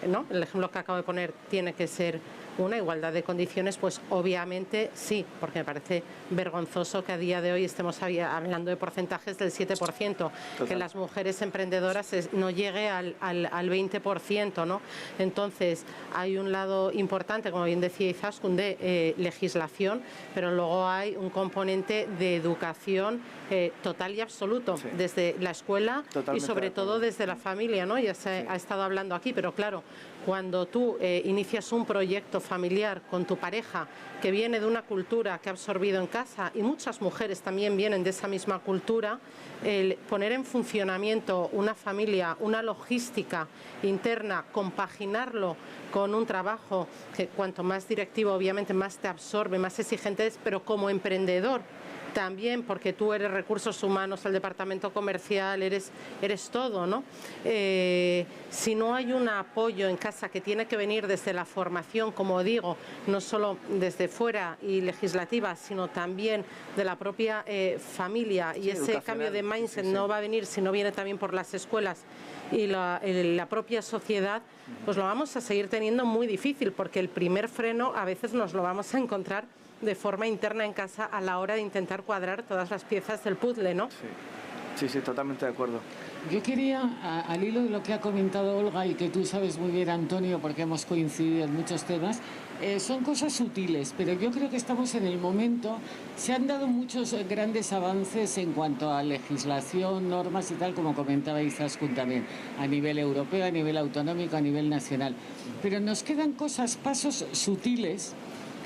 no, el ejemplo que acabo de poner tiene que ser una igualdad de condiciones, pues obviamente sí, porque me parece vergonzoso que a día de hoy estemos hablando de porcentajes del 7%, total, que las mujeres emprendedoras no llegue al 20%, ¿no? Entonces, hay un lado importante, como bien decía Izaskun, de legislación, pero luego hay un componente de educación total y absoluto, sí, desde la escuela. Totalmente, y sobre todo desde la familia, ¿no? Ya se ha estado hablando aquí, pero claro, cuando tú inicias un proyecto familiar con tu pareja que viene de una cultura que ha absorbido en casa, y muchas mujeres también vienen de esa misma cultura, el poner en funcionamiento una familia, una logística interna, compaginarlo con un trabajo que cuanto más directivo, obviamente más te absorbe, más exigente es, pero como emprendedor también, porque tú eres recursos humanos, el departamento comercial, eres todo, ¿no? Si no hay un apoyo en casa que tiene que venir desde la formación, como digo, no solo desde fuera y legislativa, sino también de la propia familia, y ese cambio de mindset no va a venir si no viene también por las escuelas y la propia sociedad, pues lo vamos a seguir teniendo muy difícil, porque el primer freno a veces nos lo vamos a encontrar de forma interna en casa a la hora de intentar cuadrar todas las piezas del puzzle, ¿no? Sí, totalmente de acuerdo. Yo quería, al hilo de lo que ha comentado Olga y que tú sabes muy bien, Antonio, porque hemos coincidido en muchos temas, son cosas sutiles, pero yo creo que estamos en el momento, se han dado muchos grandes avances en cuanto a legislación, normas y tal, como comentaba Izaskun también, a nivel europeo, a nivel autonómico, a nivel nacional. Pero nos quedan pasos sutiles,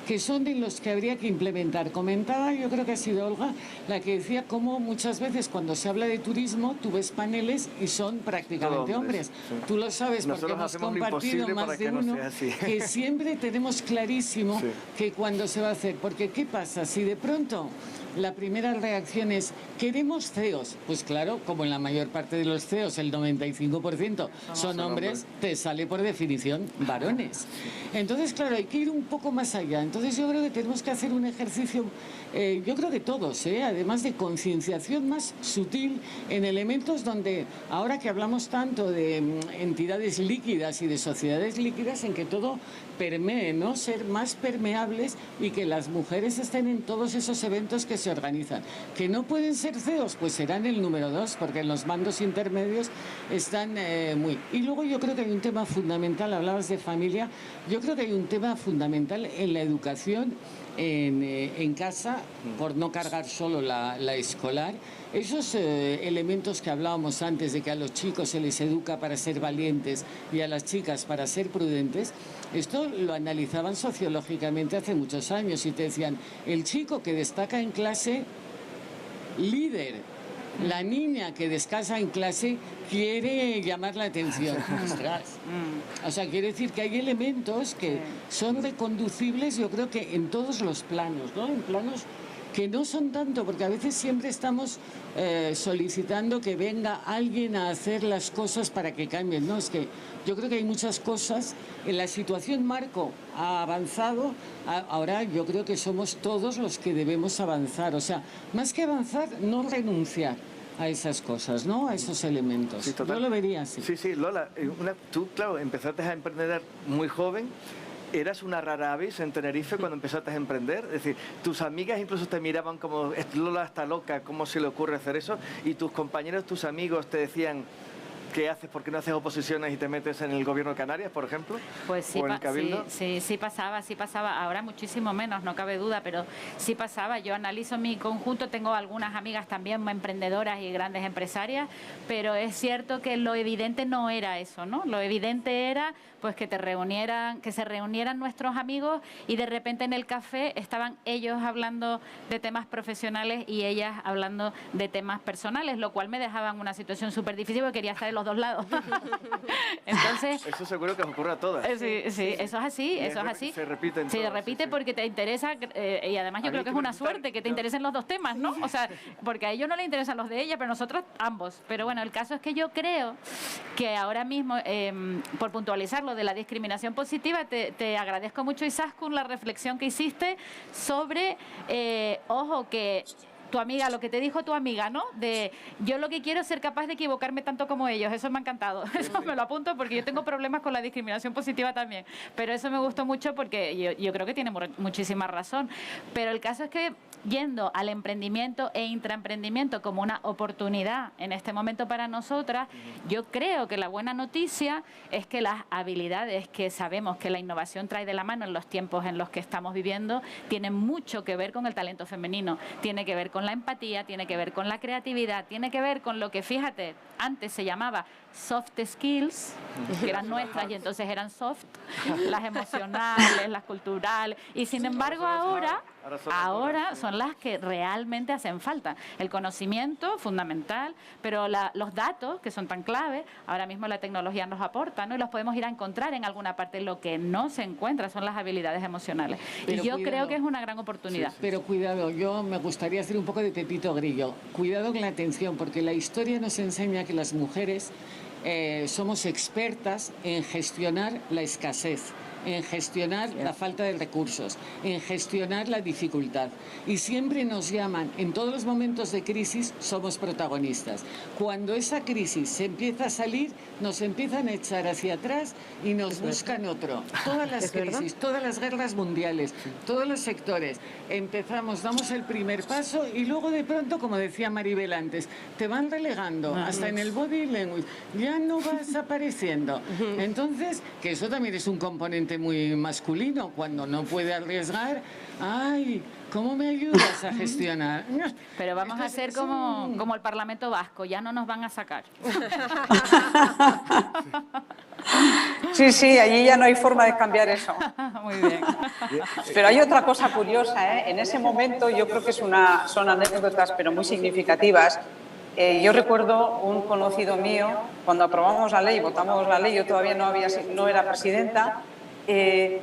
que son de los que habría que implementar. Comentaba, yo creo que ha sido Olga, la que decía cómo muchas veces cuando se habla de turismo, tú ves paneles y son prácticamente hombres. Sí. Tú lo sabes porque hemos compartido más de uno, que siempre tenemos clarísimo que cuando se va a hacer. Porque ¿qué pasa? Si de pronto la primera reacción es, ¿queremos CEOs? Pues claro, como en la mayor parte de los CEOs, el 95% son hombres, te sale por definición varones. Entonces, claro, hay que ir un poco más allá. Entonces yo creo que tenemos que hacer un ejercicio, yo creo que todos, además de concienciación más sutil en elementos donde, ahora que hablamos tanto de entidades líquidas y de sociedades líquidas, en que todo permee, ¿no? Ser más permeables y que las mujeres estén en todos esos eventos que se organizan. ¿Que no pueden ser CEOs? Pues serán el número 2, porque en los mandos intermedios están muy... Y luego yo creo que hay un tema fundamental, hablabas de familia, yo creo que hay un tema fundamental en la educación en casa, por no cargar solo la escolar. Esos elementos que hablábamos antes, de que a los chicos se les educa para ser valientes y a las chicas para ser prudentes, esto lo analizaban sociológicamente hace muchos años y te decían, el chico que destaca en clase, líder. La niña que descansa en clase quiere llamar la atención. O sea, quiere decir que hay elementos que son reconducibles, yo creo que en todos los planos, ¿no? En planos que no son tanto, porque a veces siempre estamos solicitando que venga alguien a hacer las cosas para que cambien, ¿no? Es que yo creo que hay muchas cosas, en la situación marco ha avanzado, ahora yo creo que somos todos los que debemos avanzar, o sea, más que avanzar, no renunciar a esas cosas, ¿no? A esos elementos. Sí, yo lo vería así. Sí, Lola, tú, claro, empezaste a emprender muy joven. ¿Eras una rara avis en Tenerife cuando empezaste a emprender? Es decir, tus amigas incluso te miraban como, Lola está loca, ¿cómo se le ocurre hacer eso? Y tus compañeros, tus amigos te decían, ¿qué haces? ¿Por qué no haces oposiciones y te metes en el gobierno de Canarias, por ejemplo? Pues sí, sí pasaba. Ahora muchísimo menos, no cabe duda, pero sí pasaba. Yo analizo mi conjunto, tengo algunas amigas también emprendedoras y grandes empresarias, pero es cierto que lo evidente no era eso, ¿no? Lo evidente era pues que se reunieran nuestros amigos y de repente en el café estaban ellos hablando de temas profesionales y ellas hablando de temas personales, lo cual me dejaba en una situación súper difícil porque quería estar en los dos lados. Entonces, eso seguro que os ocurre a todas. Sí, eso es así, Se repite en todas, repite porque te interesa, y además yo creo que es una suerte que te interesen los dos temas, ¿no? O sea, porque a ellos no les interesan los de ella, pero nosotros ambos. Pero bueno, el caso es que yo creo que ahora mismo, por puntualizarlo de la discriminación positiva, te agradezco mucho, Izaskun, la reflexión que hiciste sobre, ojo, que tu amiga, lo que te dijo tu amiga, ¿no? De yo lo que quiero es ser capaz de equivocarme tanto como ellos. Eso me ha encantado. Eso me lo apunto porque yo tengo problemas con la discriminación positiva también. Pero eso me gustó mucho porque yo creo que tiene muchísima razón. Pero el caso es que yendo al emprendimiento e intraemprendimiento como una oportunidad en este momento para nosotras, yo creo que la buena noticia es que las habilidades que sabemos que la innovación trae de la mano en los tiempos en los que estamos viviendo tienen mucho que ver con el talento femenino, tiene que ver con la empatía, tiene que ver con la creatividad, tiene que ver con lo que, fíjate, antes se llamaba soft skills, que eran nuestras y entonces eran soft, las emocionales, las culturales, y sin embargo ahora son las que realmente hacen falta. El conocimiento, fundamental, pero los datos, que son tan clave, ahora mismo la tecnología nos aporta, ¿no? Y los podemos ir a encontrar en alguna parte. Lo que no se encuentra son las habilidades emocionales. Pero y yo creo que es una gran oportunidad. Pero cuidado, yo me gustaría hacer un poco de Pepito Grillo. Cuidado con la atención, porque la historia nos enseña que las mujeres somos expertas en gestionar la escasez, en gestionar la falta de recursos, en gestionar la dificultad. Y siempre nos llaman, en todos los momentos de crisis somos protagonistas. Cuando esa crisis se empieza a salir, nos empiezan a echar hacia atrás y nos buscan otro. Todas las crisis, todas las guerras mundiales, todos los sectores, empezamos, damos el primer paso y luego de pronto, como decía Maribel antes, te van relegando, hasta en el body language, ya no vas apareciendo. Entonces, que eso también es un componente muy masculino, cuando no puede arriesgar, ¡ay! ¿Cómo me ayudas a gestionar? Pero vamos a hacer como el Parlamento Vasco, ya no nos van a sacar. Sí, allí ya no hay forma de cambiar eso. Muy bien. Pero hay otra cosa curiosa, ¿eh? En ese momento yo creo que son anécdotas, pero muy significativas. Yo recuerdo un conocido mío, cuando aprobamos la ley, votamos la ley, yo todavía no era presidenta, me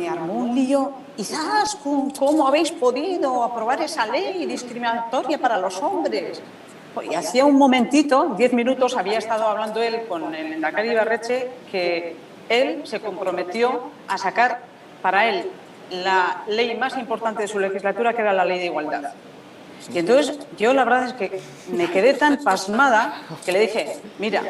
armó un lío. Quizás, ¿cómo habéis podido aprobar esa ley discriminatoria para los hombres? Y hacía un momentito, 10 minutos, había estado hablando él con el Lehendakari Ibarretxe, que él se comprometió a sacar para él la ley más importante de su legislatura, que era la ley de igualdad. Y entonces yo la verdad es que me quedé tan pasmada que le dije, mira,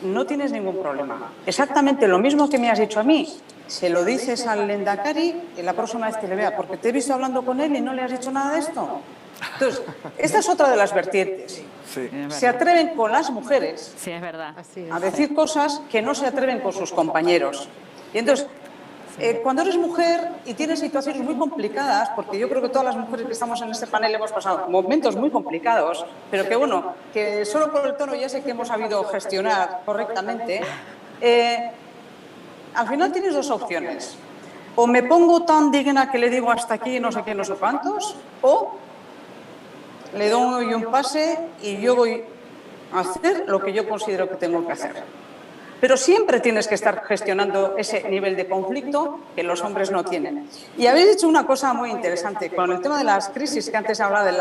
no tienes ningún problema. Exactamente lo mismo que me has dicho a mí, se lo dices al Lehendakari la próxima vez que le vea, porque te he visto hablando con él y no le has dicho nada de esto. Entonces, esta es otra de las vertientes. Sí. Se atreven con las mujeres Sí, es verdad. a decir cosas que no se atreven con sus compañeros. Y entonces, cuando eres mujer y tienes situaciones muy complicadas, porque yo creo que todas las mujeres que estamos en este panel hemos pasado momentos muy complicados, pero que bueno, que solo por el tono ya sé que hemos sabido gestionar correctamente, al final tienes dos opciones. O me pongo tan digna que le digo hasta aquí no sé qué, no sé cuántos, o le doy un pase y yo voy a hacer lo que yo considero que tengo que hacer. Pero siempre tienes que estar gestionando ese nivel de conflicto que los hombres no tienen. Y habéis dicho una cosa muy interesante, con el tema de las crisis que antes hablaba del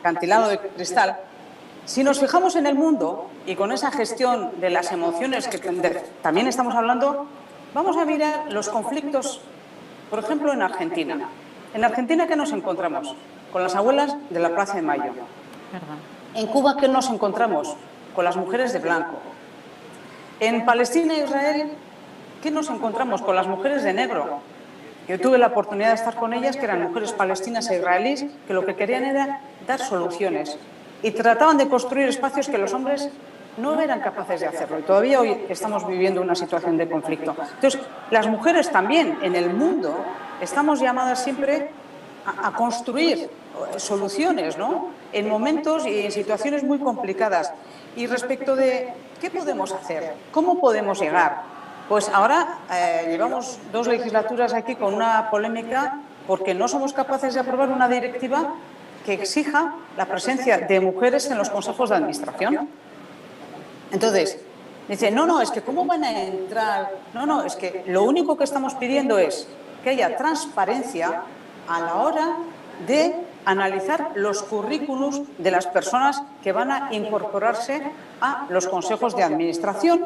acantilado de cristal. Si nos fijamos en el mundo y con esa gestión de las emociones que también estamos hablando, vamos a mirar los conflictos, por ejemplo, en Argentina. En Argentina, ¿qué nos encontramos? Con las abuelas de la Plaza de Mayo. En Cuba, ¿qué nos encontramos? Con las mujeres de blanco. En Palestina e Israel, ¿qué nos encontramos? Con las mujeres de negro. Yo tuve la oportunidad de estar con ellas, que eran mujeres palestinas e israelíes, que lo que querían era dar soluciones. Y trataban de construir espacios que los hombres no eran capaces de hacerlo. Y todavía hoy estamos viviendo una situación de conflicto. Entonces, las mujeres también en el mundo estamos llamadas siempre a construir soluciones, ¿no? En momentos y en situaciones muy complicadas. Y respecto de qué podemos hacer, cómo podemos llegar, pues ahora llevamos 2 legislaturas aquí con una polémica porque no somos capaces de aprobar una directiva que exija la presencia de mujeres en los consejos de administración. Entonces, dice, no, es que ¿cómo van a entrar? No, es que lo único que estamos pidiendo es que haya transparencia a la hora de analizar los currículums de las personas que van a incorporarse a los consejos de administración.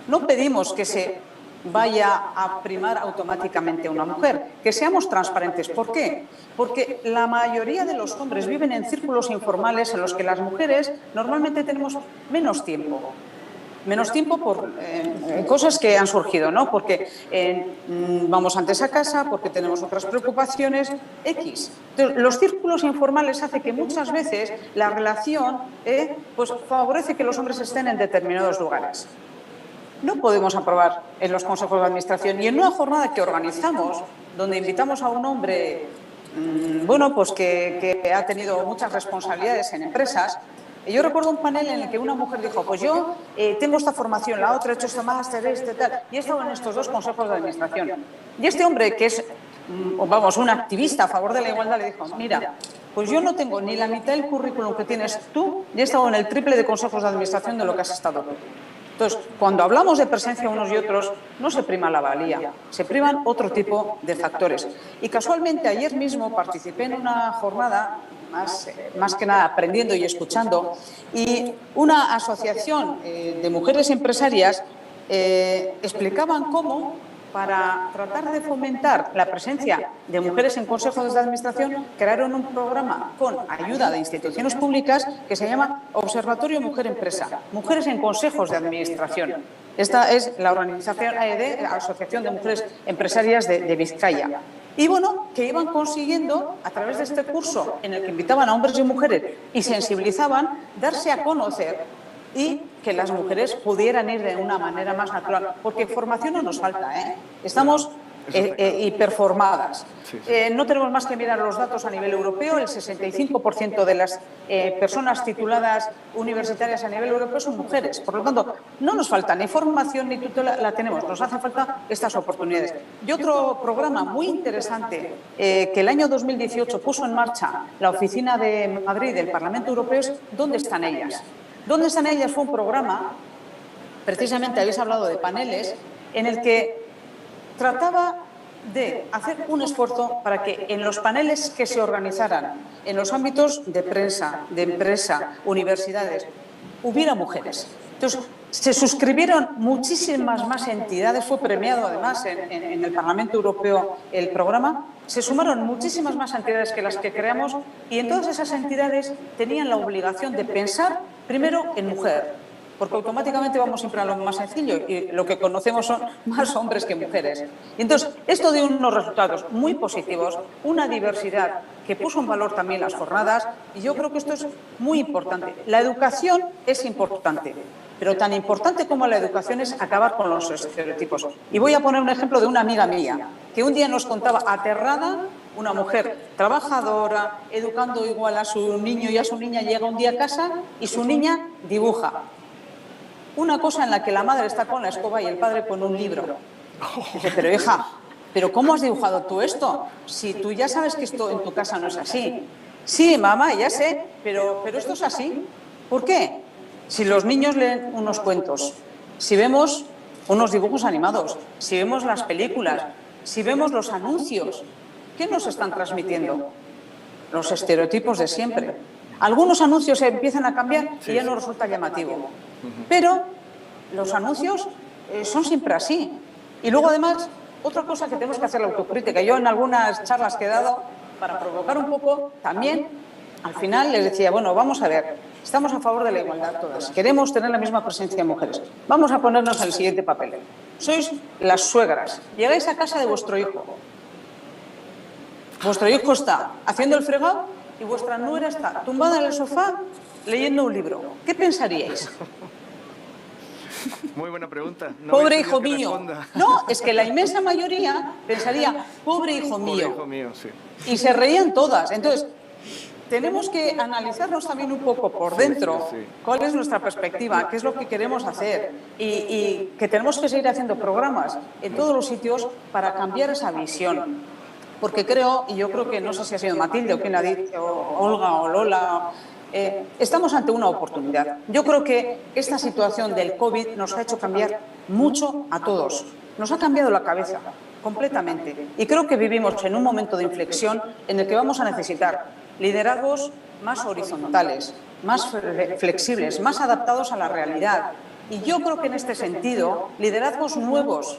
No pedimos que se vaya a primar automáticamente a una mujer. Que seamos transparentes. ¿Por qué? Porque la mayoría de los hombres viven en círculos informales en los que las mujeres normalmente tenemos menos tiempo. Menos tiempo por cosas que han surgido, ¿no? Porque vamos antes a casa, porque tenemos otras preocupaciones, X. Entonces, los círculos informales hacen que muchas veces la relación pues favorece que los hombres estén en determinados lugares. No podemos aprobar en los consejos de administración y en una jornada que organizamos, donde invitamos a un hombre, bueno, pues que ha tenido muchas responsabilidades en empresas. Yo recuerdo un panel en el que una mujer dijo, pues yo tengo esta formación, la otra he hecho este máster, tal, y he estado en estos dos consejos de administración. Y este hombre, que es, vamos, un activista a favor de la igualdad, le dijo, mira, pues yo no tengo ni la mitad del currículum que tienes tú, y he estado en el triple de consejos de administración de lo que has estado tú. Entonces, cuando hablamos de presencia unos y otros, no se prima la valía, se priman otro tipo de factores. Y casualmente ayer mismo participé en una jornada, más que nada aprendiendo y escuchando, y una asociación de mujeres empresarias explicaban cómo, para tratar de fomentar la presencia de mujeres en consejos de administración, crearon un programa con ayuda de instituciones públicas que se llama Observatorio Mujer Empresa, Mujeres en Consejos de Administración. Esta es la organización de Asociación de Mujeres Empresarias de Vizcaya. Y bueno, que iban consiguiendo, a través de este curso en el que invitaban a hombres y mujeres y sensibilizaban, darse a conocer y que las mujeres pudieran ir de una manera más natural. Porque formación no nos falta, ¿eh? Estamos hiperformadas. No tenemos más que mirar los datos a nivel europeo. El 65% de las personas tituladas universitarias a nivel europeo son mujeres. Por lo tanto, no nos falta ni formación ni tutela, la tenemos. Nos hace falta estas oportunidades. Y otro programa muy interesante que el año 2018 puso en marcha la Oficina de Madrid del Parlamento Europeo es ¿Dónde están ellas? ¿Dónde están ellas? Fue un programa, precisamente habéis hablado de paneles, en el que trataba de hacer un esfuerzo para que en los paneles que se organizaran en los ámbitos de prensa, de empresa, universidades, hubiera mujeres. Entonces, se suscribieron muchísimas más entidades, fue premiado además en el Parlamento Europeo el programa, se sumaron muchísimas más entidades que las que creamos y en todas esas entidades tenían la obligación de pensar primero en mujer, porque automáticamente vamos siempre a lo más sencillo y lo que conocemos son más hombres que mujeres. Y entonces, esto dio unos resultados muy positivos, una diversidad que puso en valor también las jornadas y yo creo que esto es muy importante. La educación es importante, pero tan importante como la educación es acabar con los estereotipos. Y voy a poner un ejemplo de una amiga mía, que un día nos contaba aterrada, una mujer trabajadora, educando igual a su niño y a su niña, llega un día a casa y su niña dibuja. Una cosa en la que la madre está con la escoba y el padre con un libro. Dice, pero hija, ¿pero cómo has dibujado tú esto? Si tú ya sabes que esto en tu casa no es así. Sí, mamá, ya sé, pero esto es así. ¿Por qué? Si los niños leen unos cuentos, si vemos unos dibujos animados, si vemos las películas, si vemos los anuncios, ¿qué nos están transmitiendo? Los estereotipos de siempre. Algunos anuncios se empiezan a cambiar y ya no resulta llamativo. Pero los anuncios son siempre así. Y luego, además, otra cosa que tenemos que hacer la autocrítica. Yo en algunas charlas que he dado, para provocar un poco, también, al final les decía, bueno, vamos a ver, estamos a favor de la igualdad todas, queremos tener la misma presencia de mujeres. Vamos a ponernos en el siguiente papel. Sois las suegras, llegáis a casa de vuestro hijo. Vuestro hijo está haciendo el fregado y vuestra nuera está tumbada en el sofá leyendo un libro. ¿Qué pensaríais? Muy buena pregunta. No pobre hijo mío. No, es que la inmensa mayoría pensaría, pobre hijo mío. Pobre hijo mío, sí. Y se reían todas. Entonces, tenemos que analizarnos también un poco por dentro cuál es nuestra perspectiva, qué es lo que queremos hacer y que tenemos que seguir haciendo programas en todos los sitios para cambiar esa visión. Porque creo, y yo creo que no sé si ha sido Matilde o quien ha dicho, o Olga o Lola, estamos ante una oportunidad. Yo creo que esta situación del COVID nos ha hecho cambiar mucho a todos. Nos ha cambiado la cabeza completamente. Y creo que vivimos en un momento de inflexión en el que vamos a necesitar liderazgos más horizontales, más flexibles, más adaptados a la realidad. Y yo creo que en este sentido, liderazgos nuevos,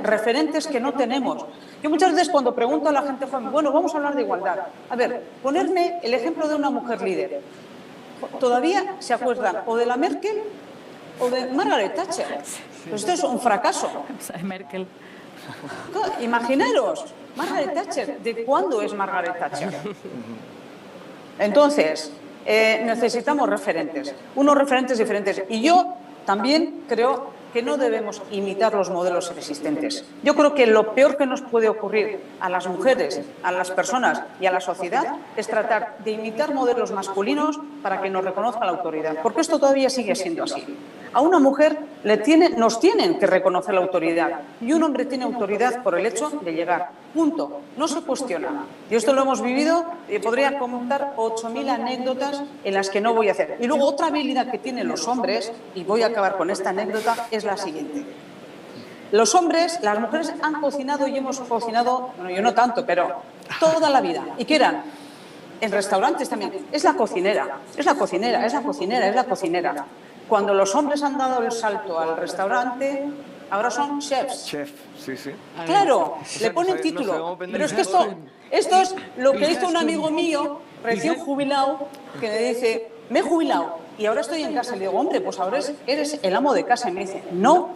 referentes que no tenemos. Yo muchas veces cuando pregunto a la gente joven, bueno, vamos a hablar de igualdad. A ver, ponerme el ejemplo de una mujer líder. Todavía se acuerdan o de la Merkel o de Margaret Thatcher. Pues esto es un fracaso. Merkel. Imaginaros, Margaret Thatcher, ¿de cuándo es Margaret Thatcher? Entonces, necesitamos referentes, unos referentes diferentes. Y yo también creo que no debemos imitar los modelos existentes. Yo creo que lo peor que nos puede ocurrir a las mujeres, a las personas y a la sociedad es tratar de imitar modelos masculinos para que nos reconozca la autoridad, porque esto todavía sigue siendo así. A una mujer nos tienen que reconocer la autoridad y un hombre tiene autoridad por el hecho de llegar. Punto. No se cuestiona. Y esto lo hemos vivido y podría contar 8.000 anécdotas en las que no voy a hacer. Y luego otra habilidad que tienen los hombres, y voy a acabar con esta anécdota, es la siguiente. Los hombres, las mujeres han cocinado y hemos cocinado, bueno, yo no tanto, pero toda la vida. ¿Y qué eran? En restaurantes también. Es la cocinera, es la cocinera, es la cocinera, es la cocinera. Cuando los hombres han dado el salto al restaurante, ahora son chefs. Chef, sí, sí. Claro, le ponen título. Pero es que esto es lo que hizo un amigo mío, recién jubilado, que me dice, me he jubilado y ahora estoy en casa. Le digo, hombre, pues ahora eres el amo de casa. Y me dice, no,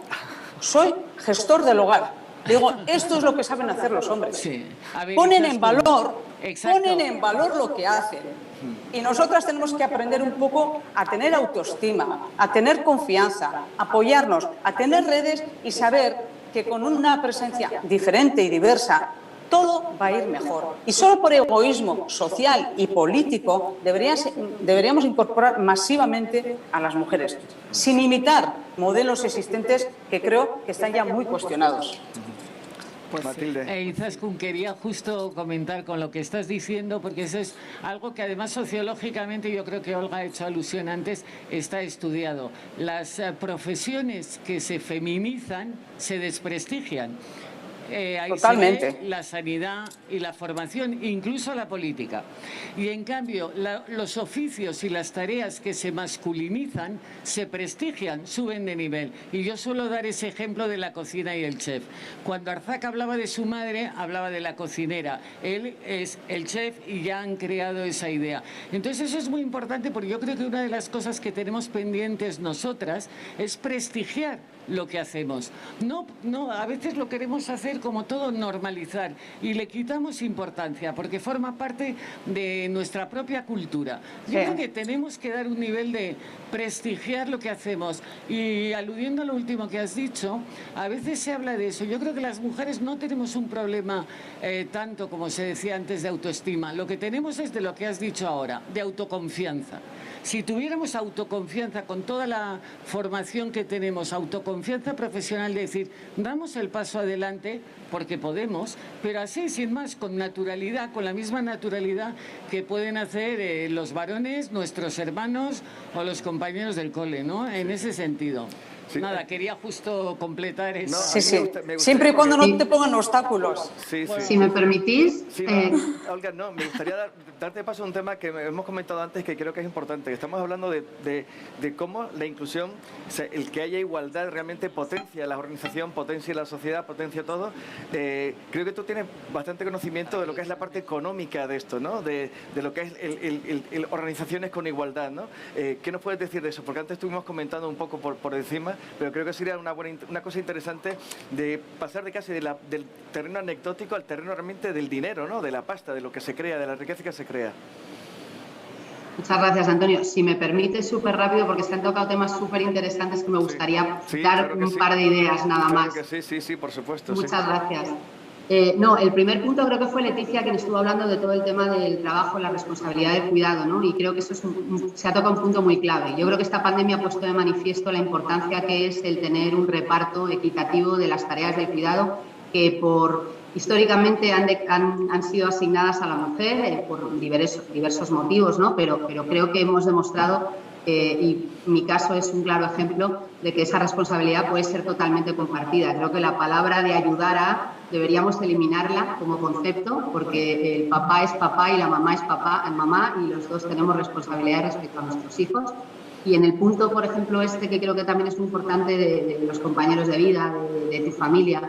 soy gestor del hogar. Digo, esto es lo que saben hacer los hombres. Sí. Ponen en valor lo que hacen. Y nosotras tenemos que aprender un poco a tener autoestima, a tener confianza, a apoyarnos, a tener redes y saber que con una presencia diferente y diversa todo va a ir mejor. Y solo por egoísmo social y político deberíamos incorporar masivamente a las mujeres, sin imitar modelos existentes que creo que están ya muy cuestionados. Pues, Matilde. Izaskun, quería justo comentar con lo que estás diciendo, porque eso es algo que además sociológicamente, yo creo que Olga ha hecho alusión antes, está estudiado. Las profesiones que se feminizan se desprestigian. Ahí Totalmente. se ve la sanidad y la formación, incluso la política. Y en cambio, los oficios y las tareas que se masculinizan se prestigian, suben de nivel. Y yo suelo dar ese ejemplo de la cocina y el chef. Cuando Arzac hablaba de su madre, hablaba de la cocinera. Él es el chef y ya han creado esa idea. Entonces eso es muy importante, porque yo creo que una de las cosas que tenemos pendientes nosotras es prestigiar lo que hacemos. No, a veces lo queremos hacer como todo, normalizar, y le quitamos importancia porque forma parte de nuestra propia cultura. Yo creo que tenemos que dar un nivel de prestigiar lo que hacemos. Y aludiendo a lo último que has dicho, a veces se habla de eso. Yo creo que las mujeres no tenemos un problema tanto como se decía antes de autoestima. Lo que tenemos es de lo que has dicho ahora, de autoconfianza. Si tuviéramos autoconfianza con toda la formación que tenemos, autoconfianza profesional, de decir, damos el paso adelante porque podemos, pero así, sin más, con naturalidad, con la misma naturalidad que pueden hacer los varones, nuestros hermanos o los compañeros del cole, ¿no? En ese sentido. Sí. Nada, quería justo completar eso. No, sí. Me gusta siempre y cuando no te pongan obstáculos. Sí. Si me permitís... Sí, Olga, me gustaría darte paso a un tema que hemos comentado antes, que creo que es importante. Estamos hablando de cómo la inclusión, o sea, el que haya igualdad realmente potencia la organización, potencia la sociedad, potencia todo. Creo que tú tienes bastante conocimiento de lo que es la parte económica de esto, ¿no? De lo que es el organizaciones con igualdad, ¿no? ¿Qué nos puedes decir de eso? Porque antes estuvimos comentando un poco por encima, pero creo que sería una cosa interesante de pasar de casi del terreno anecdótico al terreno realmente del dinero, ¿no? De la pasta, de lo que se crea, de la riqueza que se crea. Muchas gracias, Antonio. Si me permite, súper rápido, porque se han tocado temas súper interesantes que me gustaría dar un par de ideas nada más. Que sí, por supuesto. Muchas gracias. No, el primer punto creo que fue Leticia, quien estuvo hablando de todo el tema del trabajo, la responsabilidad del cuidado, ¿no? Y creo que eso se ha tocado un punto muy clave. Yo creo que esta pandemia ha puesto de manifiesto la importancia que es el tener un reparto equitativo de las tareas del cuidado que históricamente han sido asignadas a la mujer por diversos motivos, ¿no? Pero creo que hemos demostrado, y mi caso es un claro ejemplo, de que esa responsabilidad puede ser totalmente compartida. Creo que la palabra de ayudar deberíamos eliminarla como concepto, porque el papá es papá y la mamá es mamá, y los dos tenemos responsabilidades respecto a nuestros hijos. Y en el punto, por ejemplo, que creo que también es muy importante de los compañeros de vida, de tu familia,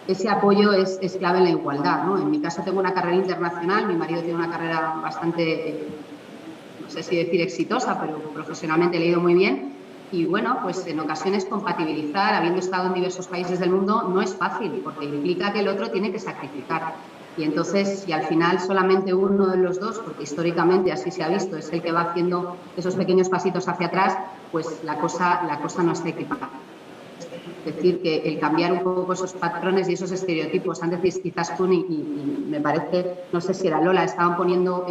ese apoyo es clave en la igualdad, ¿no? En mi caso tengo una carrera internacional, mi marido tiene una carrera bastante, no sé si decir exitosa, pero profesionalmente le ha ido muy bien. Y bueno, pues en ocasiones compatibilizar, habiendo estado en diversos países del mundo, no es fácil, porque implica que el otro tiene que sacrificar. Y entonces, si al final solamente uno de los dos, porque históricamente así se ha visto, es el que va haciendo esos pequeños pasitos hacia atrás, pues la cosa no está equipada. Es decir, que el cambiar un poco esos patrones y esos estereotipos, antes quizás tú y me parece, no sé si era Lola, estaban poniendo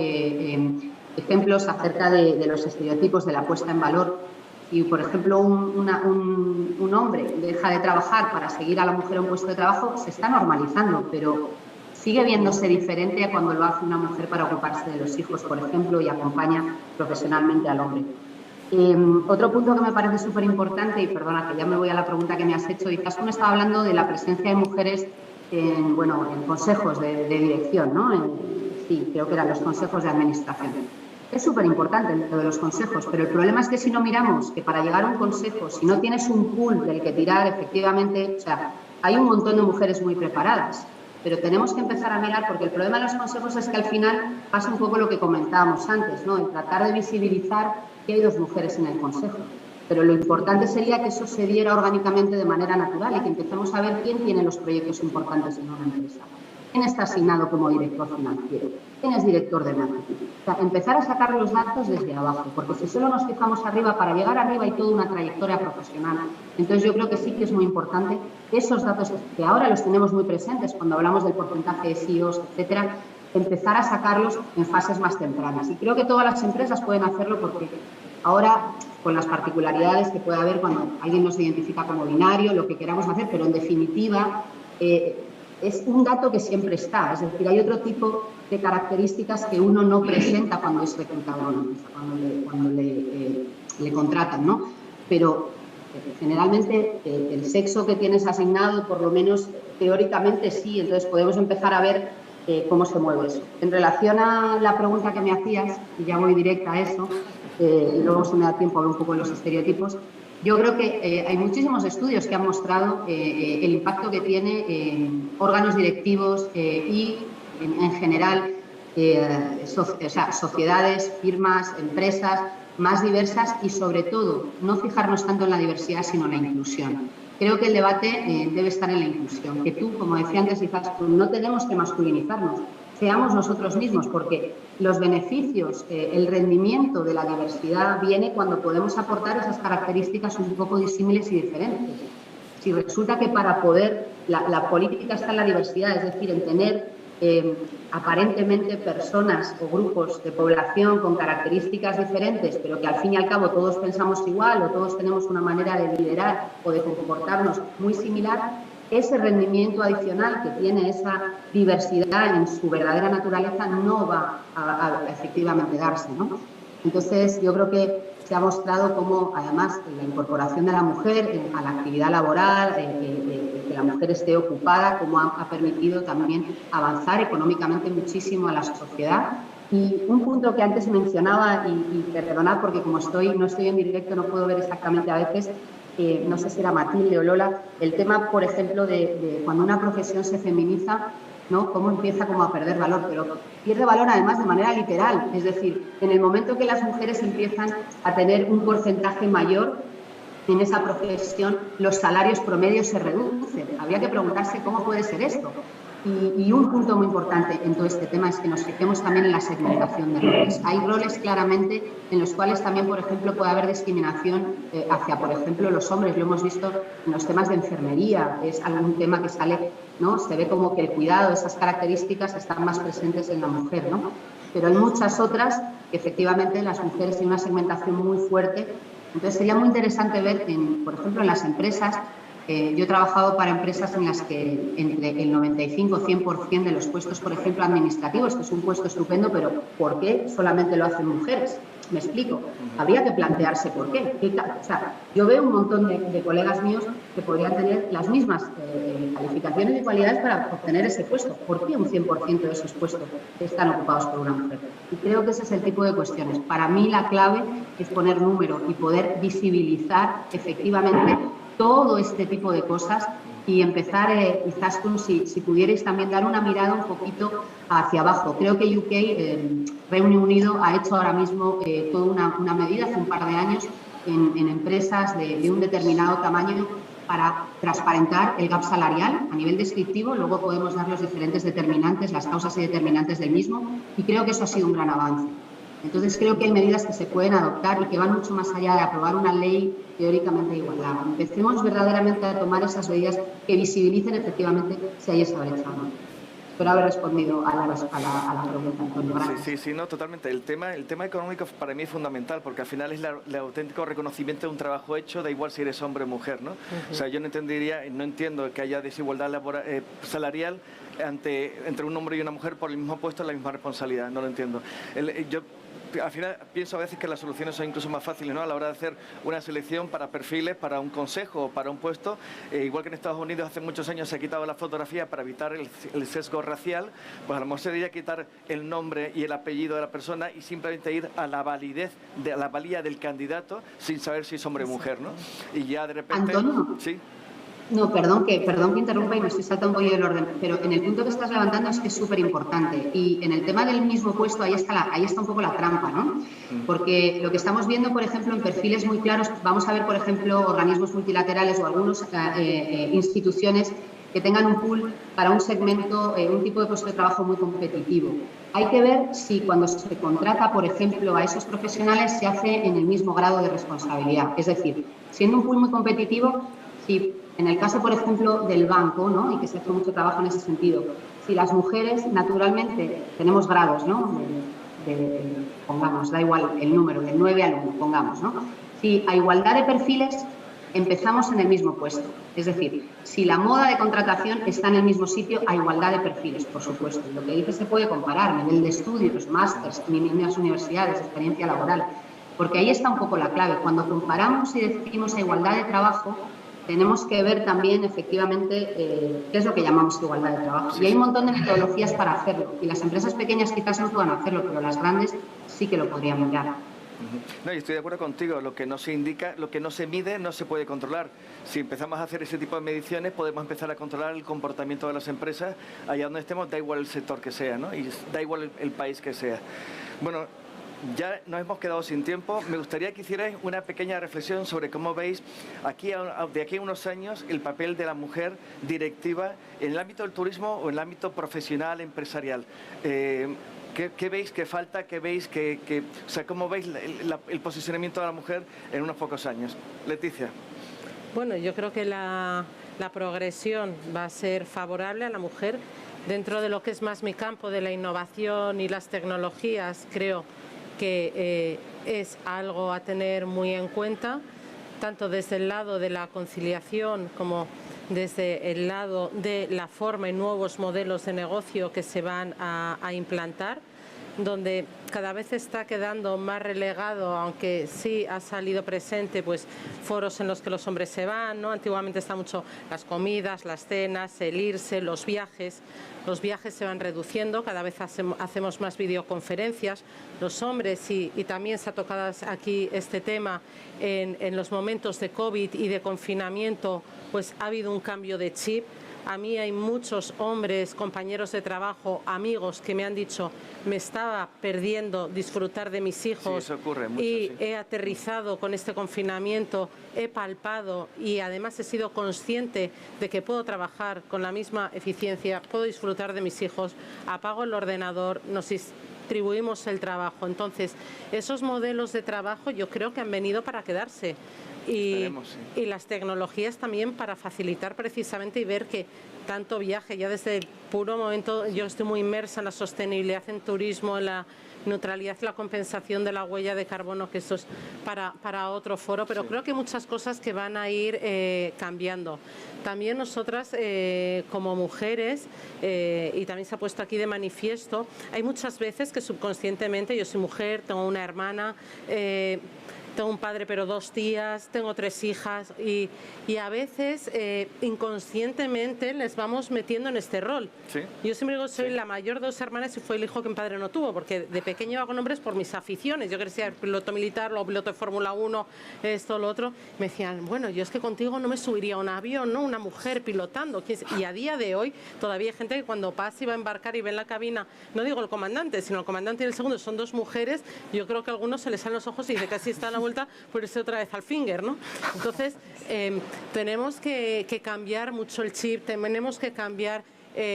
ejemplos acerca de los estereotipos, de la puesta en valor. Y, por ejemplo, un hombre deja de trabajar para seguir a la mujer a un puesto de trabajo, se está normalizando, pero sigue viéndose diferente a cuando lo hace una mujer para ocuparse de los hijos, por ejemplo, y acompaña profesionalmente al hombre. Otro punto que me parece súper importante, y perdona que ya me voy a la pregunta que me has hecho, Izaskun estaba hablando de la presencia de mujeres en consejos de dirección, ¿no? Sí, creo que eran los consejos de administración. Es súper importante lo de los consejos, pero el problema es que si no miramos que para llegar a un consejo, si no tienes un pool del que tirar, efectivamente, o sea, hay un montón de mujeres muy preparadas, pero tenemos que empezar a mirar, porque el problema de los consejos es que al final pasa un poco lo que comentábamos antes, ¿no? El tratar de visibilizar que hay 2 mujeres en el consejo. Pero lo importante sería que eso se diera orgánicamente de manera natural y que empecemos a ver quién tiene los proyectos importantes en una empresa. ¿Quién está asignado como director financiero? ¿Quién es director de marketing? O sea, empezar a sacar los datos desde abajo, porque si solo nos fijamos arriba, para llegar arriba hay toda una trayectoria profesional. Entonces yo creo que sí que es muy importante esos datos que ahora los tenemos muy presentes cuando hablamos del porcentaje de CEOs, etcétera, empezar a sacarlos en fases más tempranas. Y creo que todas las empresas pueden hacerlo porque ahora, con las particularidades que puede haber cuando alguien nos identifica como binario, lo que queramos hacer, pero en definitiva es un dato que siempre está. Es decir, hay otro tipo de características que uno no presenta cuando es reclutador, cuando le contratan, ¿no? Pero generalmente el sexo que tienes asignado, por lo menos teóricamente sí, entonces podemos empezar a ver cómo se mueve eso. En relación a la pregunta que me hacías, y ya voy directa a eso, y luego se me da tiempo a hablar un poco de los estereotipos, yo creo que hay muchísimos estudios que han mostrado el impacto que tiene órganos directivos y, en general, sociedades, firmas, empresas más diversas y, sobre todo, no fijarnos tanto en la diversidad, sino en la inclusión. Creo que el debate debe estar en la inclusión, que tú, como decía antes, Izaskun, no tenemos que masculinizarnos, seamos nosotros mismos, porque los beneficios, el rendimiento de la diversidad viene cuando podemos aportar esas características un poco disímiles y diferentes. Si resulta que para poder, la política está en la diversidad, es decir, en tener aparentemente personas o grupos de población con características diferentes, pero que al fin y al cabo todos pensamos igual o todos tenemos una manera de liderar o de comportarnos muy similar, ese rendimiento adicional que tiene esa diversidad en su verdadera naturaleza no va a efectivamente darse, ¿no? Entonces, yo creo que se ha mostrado cómo, además, la incorporación de la mujer a la actividad laboral, que la mujer esté ocupada, cómo ha permitido también avanzar económicamente muchísimo a la sociedad. Y un punto que antes mencionaba, y perdonad porque como no estoy en directo, no puedo ver exactamente a veces, no sé si era Matilde o Lola, el tema, por ejemplo, de cuando una profesión se feminiza, ¿no? Cómo empieza a perder valor, pero pierde valor además de manera literal. Es decir, en el momento que las mujeres empiezan a tener un porcentaje mayor en esa profesión, los salarios promedios se reducen. Habría que preguntarse cómo puede ser esto. Y un punto muy importante en todo este tema es que nos fijemos también en la segmentación de roles. Hay roles claramente en los cuales también, por ejemplo, puede haber discriminación hacia, por ejemplo, los hombres. Lo hemos visto en los temas de enfermería. Es algún tema que sale, ¿no? Se ve como que el cuidado, esas características están más presentes en la mujer, ¿no? Pero hay muchas otras que efectivamente las mujeres tienen una segmentación muy fuerte. Entonces sería muy interesante ver, por ejemplo, en las empresas. Yo he trabajado para empresas en las que entre el 95-100% de los puestos, por ejemplo, administrativos, que es un puesto estupendo, pero ¿por qué solamente lo hacen mujeres? Me explico. Habría que plantearse por qué. O sea, yo veo un montón de colegas míos que podrían tener las mismas calificaciones y cualidades para obtener ese puesto. ¿Por qué un 100% de esos puestos están ocupados por una mujer? Y creo que ese es el tipo de cuestiones. Para mí la clave es poner número y poder visibilizar efectivamente todo este tipo de cosas y empezar, quizás si pudierais también dar una mirada un poquito hacia abajo. Creo que UK, Reino Unido, ha hecho ahora mismo toda una medida hace un par de años en empresas de un determinado tamaño para transparentar el gap salarial a nivel descriptivo. Luego podemos dar los diferentes determinantes, las causas y determinantes del mismo, y creo que eso ha sido un gran avance. Entonces, creo que hay medidas que se pueden adoptar y que van mucho más allá de aprobar una ley teóricamente de igualdad. Empecemos verdaderamente a tomar esas medidas que visibilicen efectivamente si hay esa brecha o no. Espero haber respondido a la pregunta, Antonio. Gracias. Sí, no, totalmente. El tema económico para mí es fundamental, porque al final es el auténtico reconocimiento de un trabajo hecho, da igual si eres hombre o mujer, ¿no? O sea, yo no entiendo que haya desigualdad salarial entre un hombre y una mujer por el mismo puesto, la misma responsabilidad. No lo entiendo. Yo al final pienso a veces que las soluciones son incluso más fáciles, ¿no? A la hora de hacer una selección para perfiles, para un consejo o para un puesto, igual que en Estados Unidos hace muchos años se ha quitado la fotografía para evitar el sesgo racial, pues a lo mejor se debería quitar el nombre y el apellido de la persona y simplemente ir a la validez, a la valía del candidato sin saber si es hombre o mujer, ¿no? Y ya de repente... Antonio. Sí. No, perdón que interrumpa y me estoy saltando un poquillo del orden, pero en el punto que estás levantando es que es súper importante. Y en el tema del mismo puesto, ahí está un poco la trampa, ¿no? Porque lo que estamos viendo, por ejemplo, en perfiles muy claros, vamos a ver, por ejemplo, organismos multilaterales o algunas instituciones que tengan un pool para un segmento, un tipo de puesto de trabajo muy competitivo. Hay que ver si cuando se contrata, por ejemplo, a esos profesionales se hace en el mismo grado de responsabilidad. Es decir, siendo un pool muy competitivo, si en el caso, por ejemplo, del banco, ¿no? Y que se hace mucho trabajo en ese sentido, si las mujeres, naturalmente, tenemos grados, ¿no? Pongamos, da igual el número, del 9 al 1, pongamos, ¿no? Si a igualdad de perfiles empezamos en el mismo puesto. Es decir, si la moda de contratación está en el mismo sitio, a igualdad de perfiles, por supuesto. Lo que dice se puede comparar, nivel de estudios, másters, mismas universidades, experiencia laboral, porque ahí está un poco la clave. Cuando comparamos y decimos a igualdad de trabajo, tenemos que ver también, efectivamente, qué es lo que llamamos igualdad de trabajo. Y hay un montón de metodologías para hacerlo. Y las empresas pequeñas quizás no puedan hacerlo, pero las grandes sí que lo podrían mirar. No, y estoy de acuerdo contigo. Lo que no se indica, lo que no se mide, no se puede controlar. Si empezamos a hacer ese tipo de mediciones, podemos empezar a controlar el comportamiento de las empresas allá donde estemos, da igual el sector que sea, ¿no? Y da igual el país que sea. Bueno, ya nos hemos quedado sin tiempo. Me gustaría que hicierais una pequeña reflexión sobre cómo veis de aquí a unos años el papel de la mujer directiva en el ámbito del turismo o en el ámbito profesional, empresarial. ¿Qué veis que falta? ¿Qué veis o sea, cómo veis el posicionamiento de la mujer en unos pocos años? Leticia. Bueno, yo creo que la progresión va a ser favorable a la mujer dentro de lo que es más mi campo de la innovación y las tecnologías. Creo que es algo a tener muy en cuenta, tanto desde el lado de la conciliación como desde el lado de la forma y nuevos modelos de negocio que se van a implantar, donde cada vez está quedando más relegado, aunque sí ha salido presente, pues foros en los que los hombres se van, ¿no? Antiguamente está mucho las comidas, las cenas, el irse, los viajes. Los viajes se van reduciendo, cada vez hacemos más videoconferencias. Los hombres, y también se ha tocado aquí este tema, en los momentos de COVID y de confinamiento, pues ha habido un cambio de chip. A mí hay muchos hombres, compañeros de trabajo, amigos que me han dicho: me estaba perdiendo disfrutar de mis hijos, sí, eso ocurre mucho, y sí. he aterrizado con este confinamiento, he palpado y además he sido consciente de que puedo trabajar con la misma eficiencia, puedo disfrutar de mis hijos, apago el ordenador, nos distribuimos el trabajo. Entonces, esos modelos de trabajo yo creo que han venido para quedarse. Y las tecnologías también para facilitar precisamente y ver que tanto viaje, ya desde el puro momento, yo estoy muy inmersa en la sostenibilidad en turismo, en la neutralidad y la compensación de la huella de carbono, que eso es para otro foro, pero creo que hay muchas cosas que van a ir cambiando. También nosotras, como mujeres, y también se ha puesto aquí de manifiesto, hay muchas veces que subconscientemente, yo soy mujer, tengo una hermana, tengo un padre pero 2 tías, tengo 3 hijas y a veces inconscientemente les vamos metiendo en este rol. Sí. Yo siempre digo, soy la mayor de 2 hermanas y fue el hijo que mi padre no tuvo, porque de pequeño iba con hombres por mis aficiones. Yo quería ser piloto militar, luego piloto de Fórmula 1, esto, lo otro. Me decían, bueno, yo es que contigo no me subiría a un avión, ¿no? Una mujer pilotando. Y a día de hoy todavía hay gente que cuando pasa y va a embarcar y ve en la cabina, no digo el comandante, sino el comandante y el segundo, son 2 mujeres. Yo creo que a algunos se les salen los ojos y dice casi está a la vuelta por irse otra vez al finger, ¿no? Entonces, tenemos que cambiar mucho el chip, tenemos que cambiar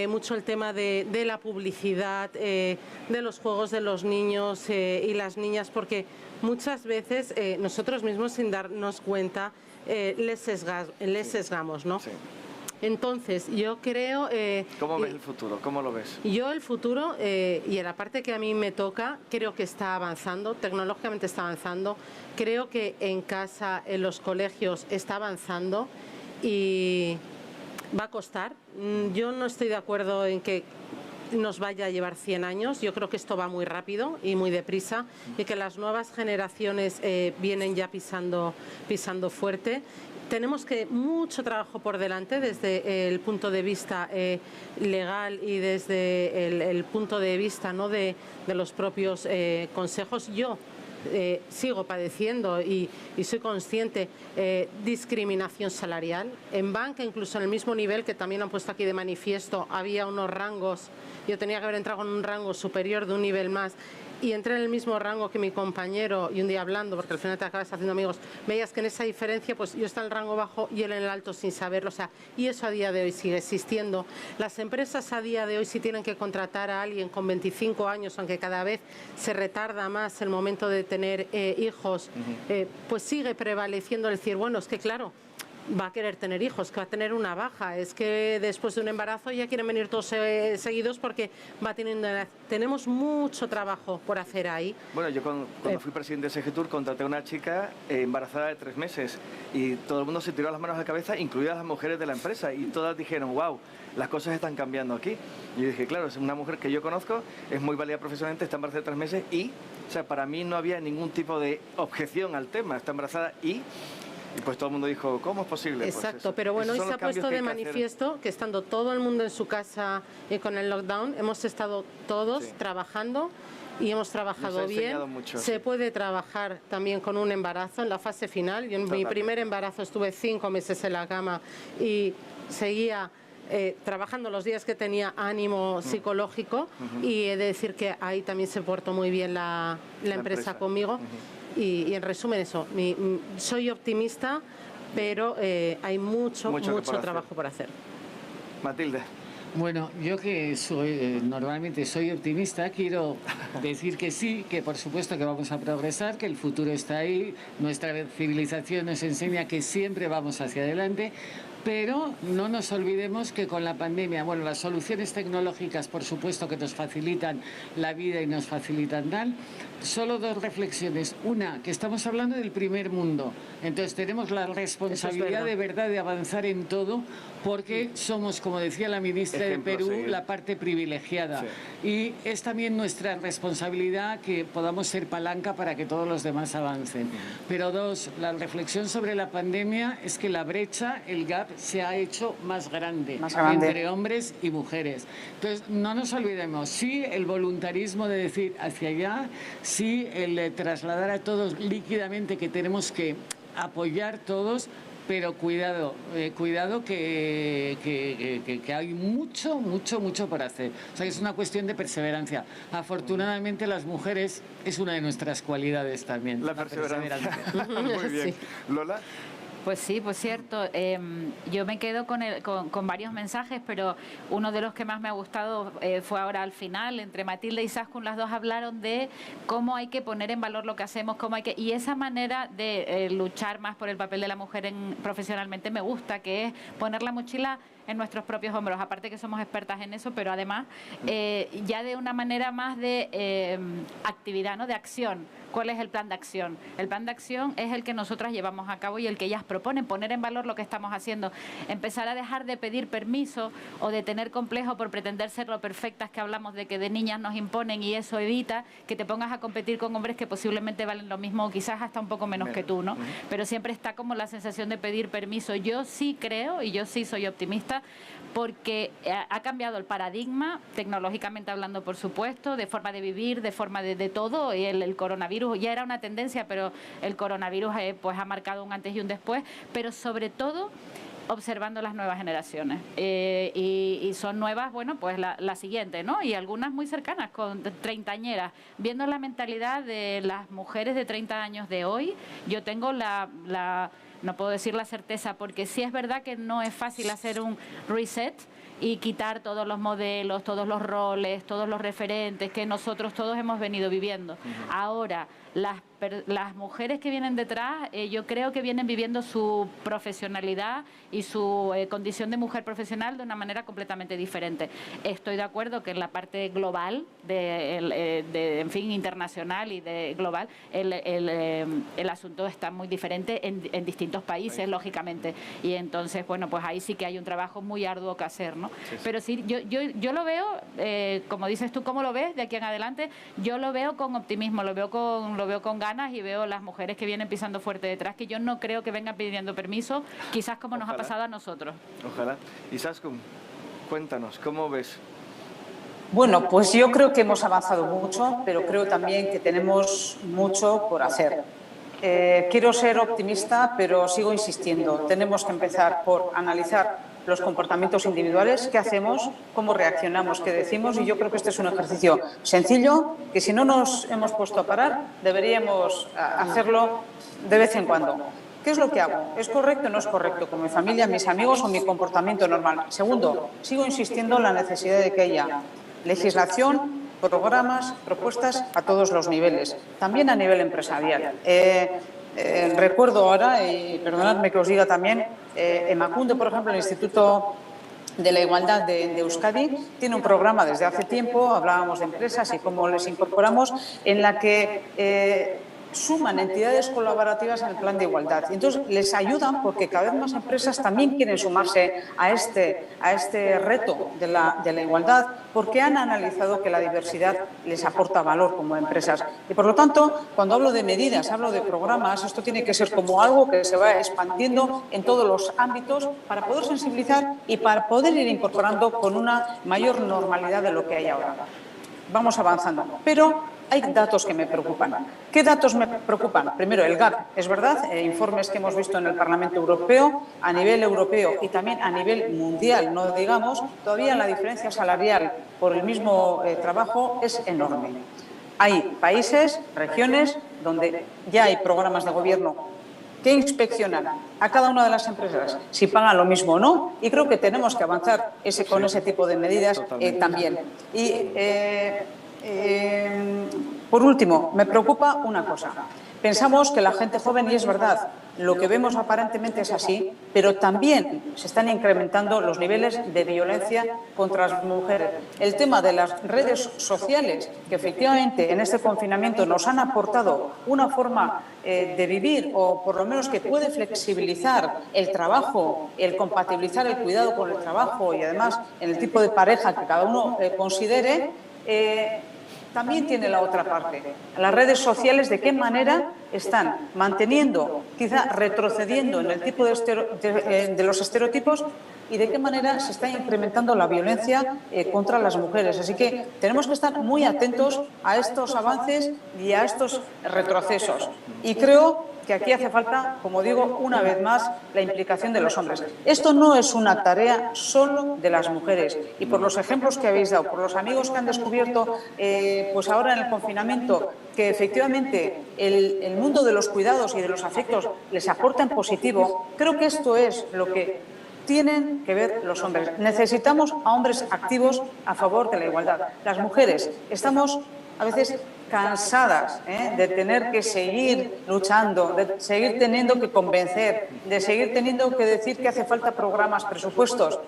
mucho el tema de la publicidad, de los juegos de los niños y las niñas, porque muchas veces nosotros mismos, sin darnos cuenta, les sesgamos, ¿no? Sí. Entonces, yo creo... ¿Cómo ves el futuro? ¿Cómo lo ves? Yo el futuro, y en la parte que a mí me toca, creo que está avanzando, tecnológicamente está avanzando, creo que en casa, en los colegios está avanzando y va a costar. Yo no estoy de acuerdo en que nos vaya a llevar 100 años, yo creo que esto va muy rápido y muy deprisa y que las nuevas generaciones vienen ya pisando fuerte. Tenemos mucho trabajo por delante desde el punto de vista legal y desde el punto de vista, ¿no?, de los propios consejos. Yo sigo padeciendo y soy consciente discriminación salarial. En banca, incluso en el mismo nivel que también han puesto aquí de manifiesto, había unos rangos, yo tenía que haber entrado en un rango superior de un nivel más y entré en el mismo rango que mi compañero y un día hablando, porque al final te acabas haciendo amigos, veías que en esa diferencia pues yo estaba en el rango bajo y él en el alto sin saberlo, o sea, y eso a día de hoy sigue existiendo. Las empresas a día de hoy sí tienen que contratar a alguien con 25 años, aunque cada vez se retarda más el momento de tener hijos, pues sigue prevaleciendo el decir, bueno, es que claro, va a querer tener hijos, que va a tener una baja, es que después de un embarazo ya quieren venir todos seguidos porque va teniendo... Tenemos mucho trabajo por hacer ahí. Bueno, yo cuando fui presidente de Segitur contraté a una chica embarazada de 3 meses y todo el mundo se tiró las manos a la cabeza, incluidas las mujeres de la empresa, y todas dijeron, wow, las cosas están cambiando aquí. Y yo dije, claro, es una mujer que yo conozco, es muy válida profesionalmente, está embarazada de 3 meses y, o sea, para mí no había ningún tipo de objeción al tema, está embarazada y pues todo el mundo dijo, ¿cómo es posible? Exacto, pues pero bueno, hoy se ha puesto de manifiesto que estando todo el mundo en su casa con el lockdown, hemos estado todos trabajando y hemos trabajado bien. Mucho, se puede trabajar también con un embarazo en la fase final. Yo en mi primer embarazo estuve 5 meses en la cama y seguía trabajando los días que tenía ánimo psicológico y he de decir que ahí también se portó muy bien la empresa conmigo. Y en resumen eso, soy optimista, pero hay mucho trabajo por hacer. Matilde. Bueno, yo que normalmente soy optimista, quiero decir que sí, que por supuesto que vamos a progresar, que el futuro está ahí, nuestra civilización nos enseña que siempre vamos hacia adelante, pero no nos olvidemos que con la pandemia, bueno, las soluciones tecnológicas por supuesto que nos facilitan la vida y nos facilitan tal. Solo 2 reflexiones. Una, que estamos hablando del primer mundo. Entonces tenemos la responsabilidad de verdad de avanzar en todo porque somos, como decía la ministra de Perú, la parte privilegiada. Sí. Y es también nuestra responsabilidad que podamos ser palanca para que todos los demás avancen. Pero 2, la reflexión sobre la pandemia es que la brecha, el gap, se ha hecho más grande entre hombres y mujeres. Entonces no nos olvidemos, sí, el voluntarismo de decir hacia allá, sí, el trasladar a todos líquidamente que tenemos que apoyar todos, pero cuidado que hay mucho por hacer. O sea, que es una cuestión de perseverancia. Afortunadamente las mujeres es una de nuestras cualidades también. La perseverancia. Muy bien. Sí. Lola. Pues sí, pues cierto. Yo me quedo con varios mensajes, pero uno de los que más me ha gustado fue ahora al final, entre Matilde y Izaskun, las dos hablaron de cómo hay que poner en valor lo que hacemos, y esa manera de luchar más por el papel de la mujer profesionalmente me gusta, que es poner la mochila en nuestros propios hombros, aparte que somos expertas en eso, pero además ya de una manera más de actividad, ¿no? De acción. ¿Cuál es el plan de acción? El plan de acción es el que nosotras llevamos a cabo y el que ellas proponen, poner en valor lo que estamos haciendo, empezar a dejar de pedir permiso o de tener complejo por pretender ser lo perfectas que hablamos de que de niñas nos imponen, y eso evita que te pongas a competir con hombres que posiblemente valen lo mismo o quizás hasta un poco menos que tú, ¿no? Pero siempre está como la sensación de pedir permiso. Yo sí creo y yo sí soy optimista porque ha cambiado el paradigma, tecnológicamente hablando, por supuesto, de forma de vivir, de forma de todo, y el coronavirus ya era una tendencia, pero el coronavirus pues ha marcado un antes y un después, pero sobre todo observando las nuevas generaciones y son nuevas, bueno, pues la siguiente, ¿no? Y algunas muy cercanas, con treintañeras, viendo la mentalidad de las mujeres de 30 años de hoy. Yo tengo no puedo decir la certeza, porque sí es verdad que no es fácil hacer un reset y quitar todos los modelos, todos los roles, todos los referentes que nosotros todos hemos venido viviendo. Ahora, las mujeres que vienen detrás, yo creo que vienen viviendo su profesionalidad y su condición de mujer profesional de una manera completamente diferente. Estoy de acuerdo que en la parte global, en fin, internacional y de global, el asunto está muy diferente en distintos países, lógicamente. Y entonces, bueno, pues ahí sí que hay un trabajo muy arduo que hacer, ¿no? Sí. Pero sí, yo lo veo, como dices tú, ¿cómo lo ves de aquí en adelante? Yo lo veo con optimismo, lo veo con ganas, y veo las mujeres que vienen pisando fuerte detrás, que yo no creo que vengan pidiendo permiso, quizás como nos ha pasado a nosotros. Ojalá. Izaskun, cuéntanos, ¿cómo ves? Bueno, pues yo creo que hemos avanzado mucho, pero creo también que tenemos mucho por hacer. Quiero ser optimista, pero sigo insistiendo. Tenemos que empezar por analizar los comportamientos individuales, qué hacemos, cómo reaccionamos, qué decimos, y yo creo que este es un ejercicio sencillo que, si no nos hemos puesto a parar, deberíamos hacerlo de vez en cuando. ¿Qué es lo que hago? ¿Es correcto o no es correcto con mi familia, mis amigos o mi comportamiento normal? Segundo, sigo insistiendo en la necesidad de que haya legislación, programas, propuestas a todos los niveles, también a nivel empresarial. Recuerdo ahora, y perdonadme que os diga también, Emakunde, por ejemplo, el Instituto de la Igualdad de Euskadi, tiene un programa desde hace tiempo, hablábamos de empresas y cómo les incorporamos, en la que suman entidades colaborativas en el plan de igualdad. Y entonces les ayudan, porque cada vez más empresas también quieren sumarse a este reto de la igualdad, porque han analizado que la diversidad les aporta valor como empresas. Y por lo tanto, cuando hablo de medidas, hablo de programas, esto tiene que ser como algo que se va expandiendo en todos los ámbitos para poder sensibilizar y para poder ir incorporando con una mayor normalidad de lo que hay ahora. Vamos avanzando, pero hay datos que me preocupan. ¿Qué datos me preocupan? Primero, el gap. Es verdad, informes que hemos visto en el Parlamento Europeo, a nivel europeo y también a nivel mundial, no digamos, todavía la diferencia salarial por el mismo trabajo es enorme. Hay países, regiones, donde ya hay programas de gobierno que inspeccionan a cada una de las empresas si pagan lo mismo o no, y creo que tenemos que avanzar con ese tipo de medidas también. Y por último, me preocupa una cosa. Pensamos que la gente joven, y es verdad, lo que vemos aparentemente es así, pero también se están incrementando los niveles de violencia contra las mujeres. El tema de las redes sociales, que efectivamente en este confinamiento nos han aportado una forma de vivir, o por lo menos que puede flexibilizar el trabajo, el compatibilizar el cuidado con el trabajo y además en el tipo de pareja que cada uno considere, también tiene la otra parte. Las redes sociales, ¿de qué manera están manteniendo, quizá retrocediendo en el tipo de los estereotipos, y de qué manera se está incrementando la violencia contra las mujeres? Así que tenemos que estar muy atentos a estos avances y a estos retrocesos. Y creo que aquí hace falta, como digo, una vez más, la implicación de los hombres. Esto no es una tarea solo de las mujeres. Y por los ejemplos que habéis dado, por los amigos que han descubierto, pues ahora en el confinamiento, que efectivamente el mundo de los cuidados y de los afectos les aporta en positivo, creo que esto es lo que tienen que ver los hombres. Necesitamos a hombres activos a favor de la igualdad. Las mujeres estamos a veces cansadas de tener que seguir luchando, de seguir teniendo que convencer, de seguir teniendo que decir que hace falta programas, presupuestos.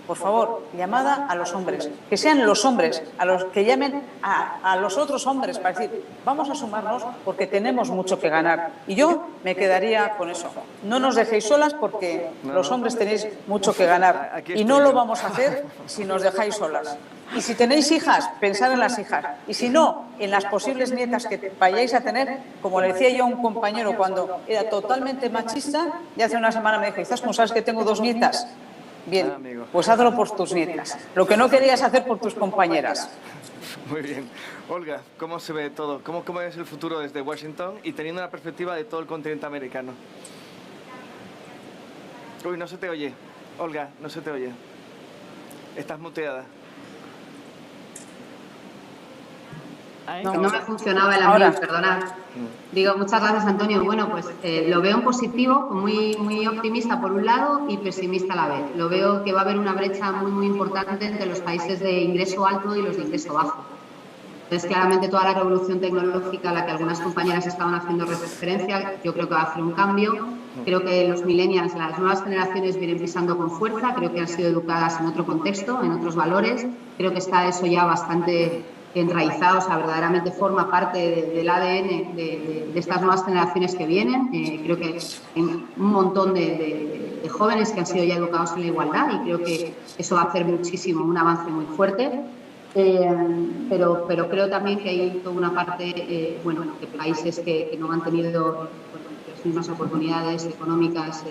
por favor, llamada a los hombres, que sean los hombres a los que llamen a los otros hombres para decir, vamos a sumarnos porque tenemos mucho que ganar. Y yo me quedaría con eso. No nos dejéis solas porque los hombres tenéis mucho que ganar y no lo vamos a hacer si nos dejáis solas. Y si tenéis hijas, pensad en las hijas. Y si no, en las posibles nietas que vayáis a tener, como le decía yo a un compañero cuando era totalmente machista, y hace una semana me dijo, ¿estás como sabes que tengo 2 nietas? Bien, pues hazlo por tus nietas. Lo que no querías hacer por tus compañeras. Muy bien. Olga, ¿cómo se ve todo? ¿Cómo es el futuro desde Washington y teniendo una perspectiva de todo el continente americano? Uy, no se te oye. Olga, no se te oye. Estás muteada. No me funcionaba el audio, perdonad. Digo, muchas gracias, Antonio. Bueno, pues lo veo en positivo, muy optimista por un lado y pesimista a la vez. Lo veo que va a haber una brecha muy importante entre los países de ingreso alto y los de ingreso bajo. Entonces, claramente toda la revolución tecnológica a la que algunas compañeras estaban haciendo referencia, yo creo que va a hacer un cambio. Creo que los millennials, las nuevas generaciones vienen pisando con fuerza, creo que han sido educadas en otro contexto, en otros valores. Creo que está eso ya bastante enraizado, o sea, verdaderamente forma parte del ADN de estas nuevas generaciones que vienen. Creo que hay un montón de jóvenes que han sido ya educados en la igualdad y creo que eso va a hacer muchísimo, un avance muy fuerte. Pero creo también que hay toda una parte, de países que no han tenido las mismas oportunidades económicas,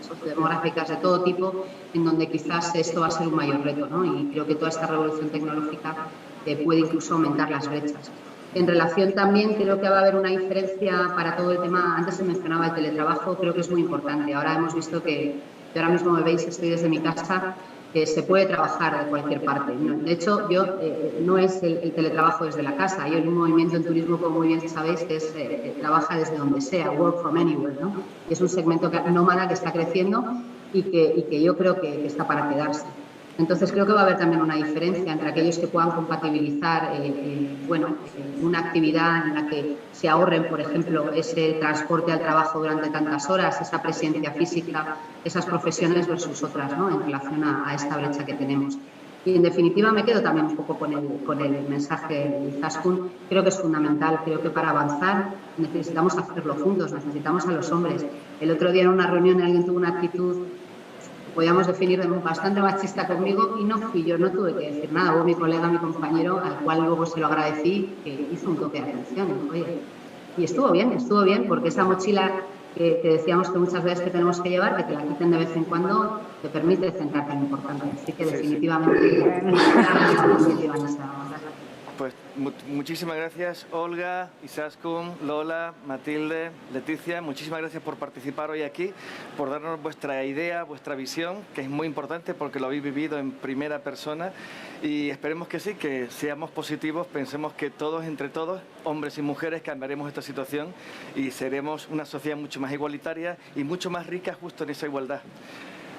sociodemográficas de todo tipo, en donde quizás esto va a ser un mayor reto, ¿no? Y creo que toda esta revolución tecnológica puede incluso aumentar las brechas. En relación también, creo que va a haber una diferencia para todo el tema, antes se mencionaba el teletrabajo, creo que es muy importante. Ahora hemos visto que ahora mismo me veis, estoy desde mi casa, se puede trabajar de cualquier parte. De hecho, no es el teletrabajo desde la casa. Hay un movimiento en turismo, como muy bien sabéis, que es trabaja desde donde sea, work from anywhere, ¿no? Es un segmento nómada que está creciendo y que yo creo que está para quedarse. Entonces, creo que va a haber también una diferencia entre aquellos que puedan compatibilizar una actividad en la que se ahorren, por ejemplo, ese transporte al trabajo durante tantas horas, esa presencia física, esas profesiones versus otras, ¿no? En relación a esta brecha que tenemos. Y, en definitiva, me quedo también un poco con el mensaje de Izaskun. Creo que es fundamental, creo que para avanzar necesitamos hacerlo juntos, necesitamos a los hombres. El otro día en una reunión alguien tuvo una actitud podíamos definir bastante machista conmigo y no fui yo, no tuve que decir nada. Hubo mi colega, mi compañero, al cual luego se lo agradecí, que hizo un toque de atención. Oye, y estuvo bien, porque esa mochila que decíamos que muchas veces que tenemos que llevar, que te la quiten de vez en cuando, te permite centrarte en lo importante. Así que definitivamente... Pues muchísimas gracias, Olga, Izaskun, Lola, Matilde, Leticia. Muchísimas gracias por participar hoy aquí, por darnos vuestra idea, vuestra visión, que es muy importante porque lo habéis vivido en primera persona. Y esperemos que sí, que seamos positivos, pensemos que todos, entre todos, hombres y mujeres, cambiaremos esta situación y seremos una sociedad mucho más igualitaria y mucho más rica justo en esa igualdad.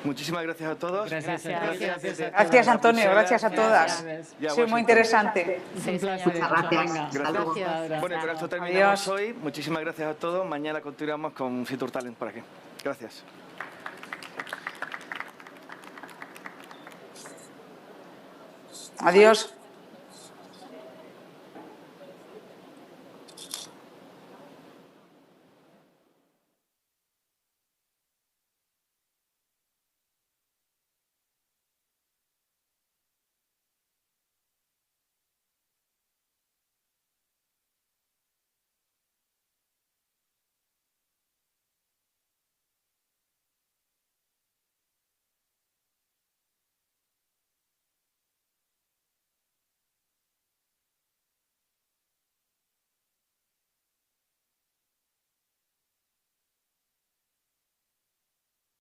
Muchísimas gracias a todos. Gracias, Antonio. Gracias a todas. Sí, muy interesante. Muchas gracias. Bueno, y con esto terminamos hoy. Muchísimas gracias a todos. Mañana continuamos con Future Talent por aquí. Gracias. Adiós.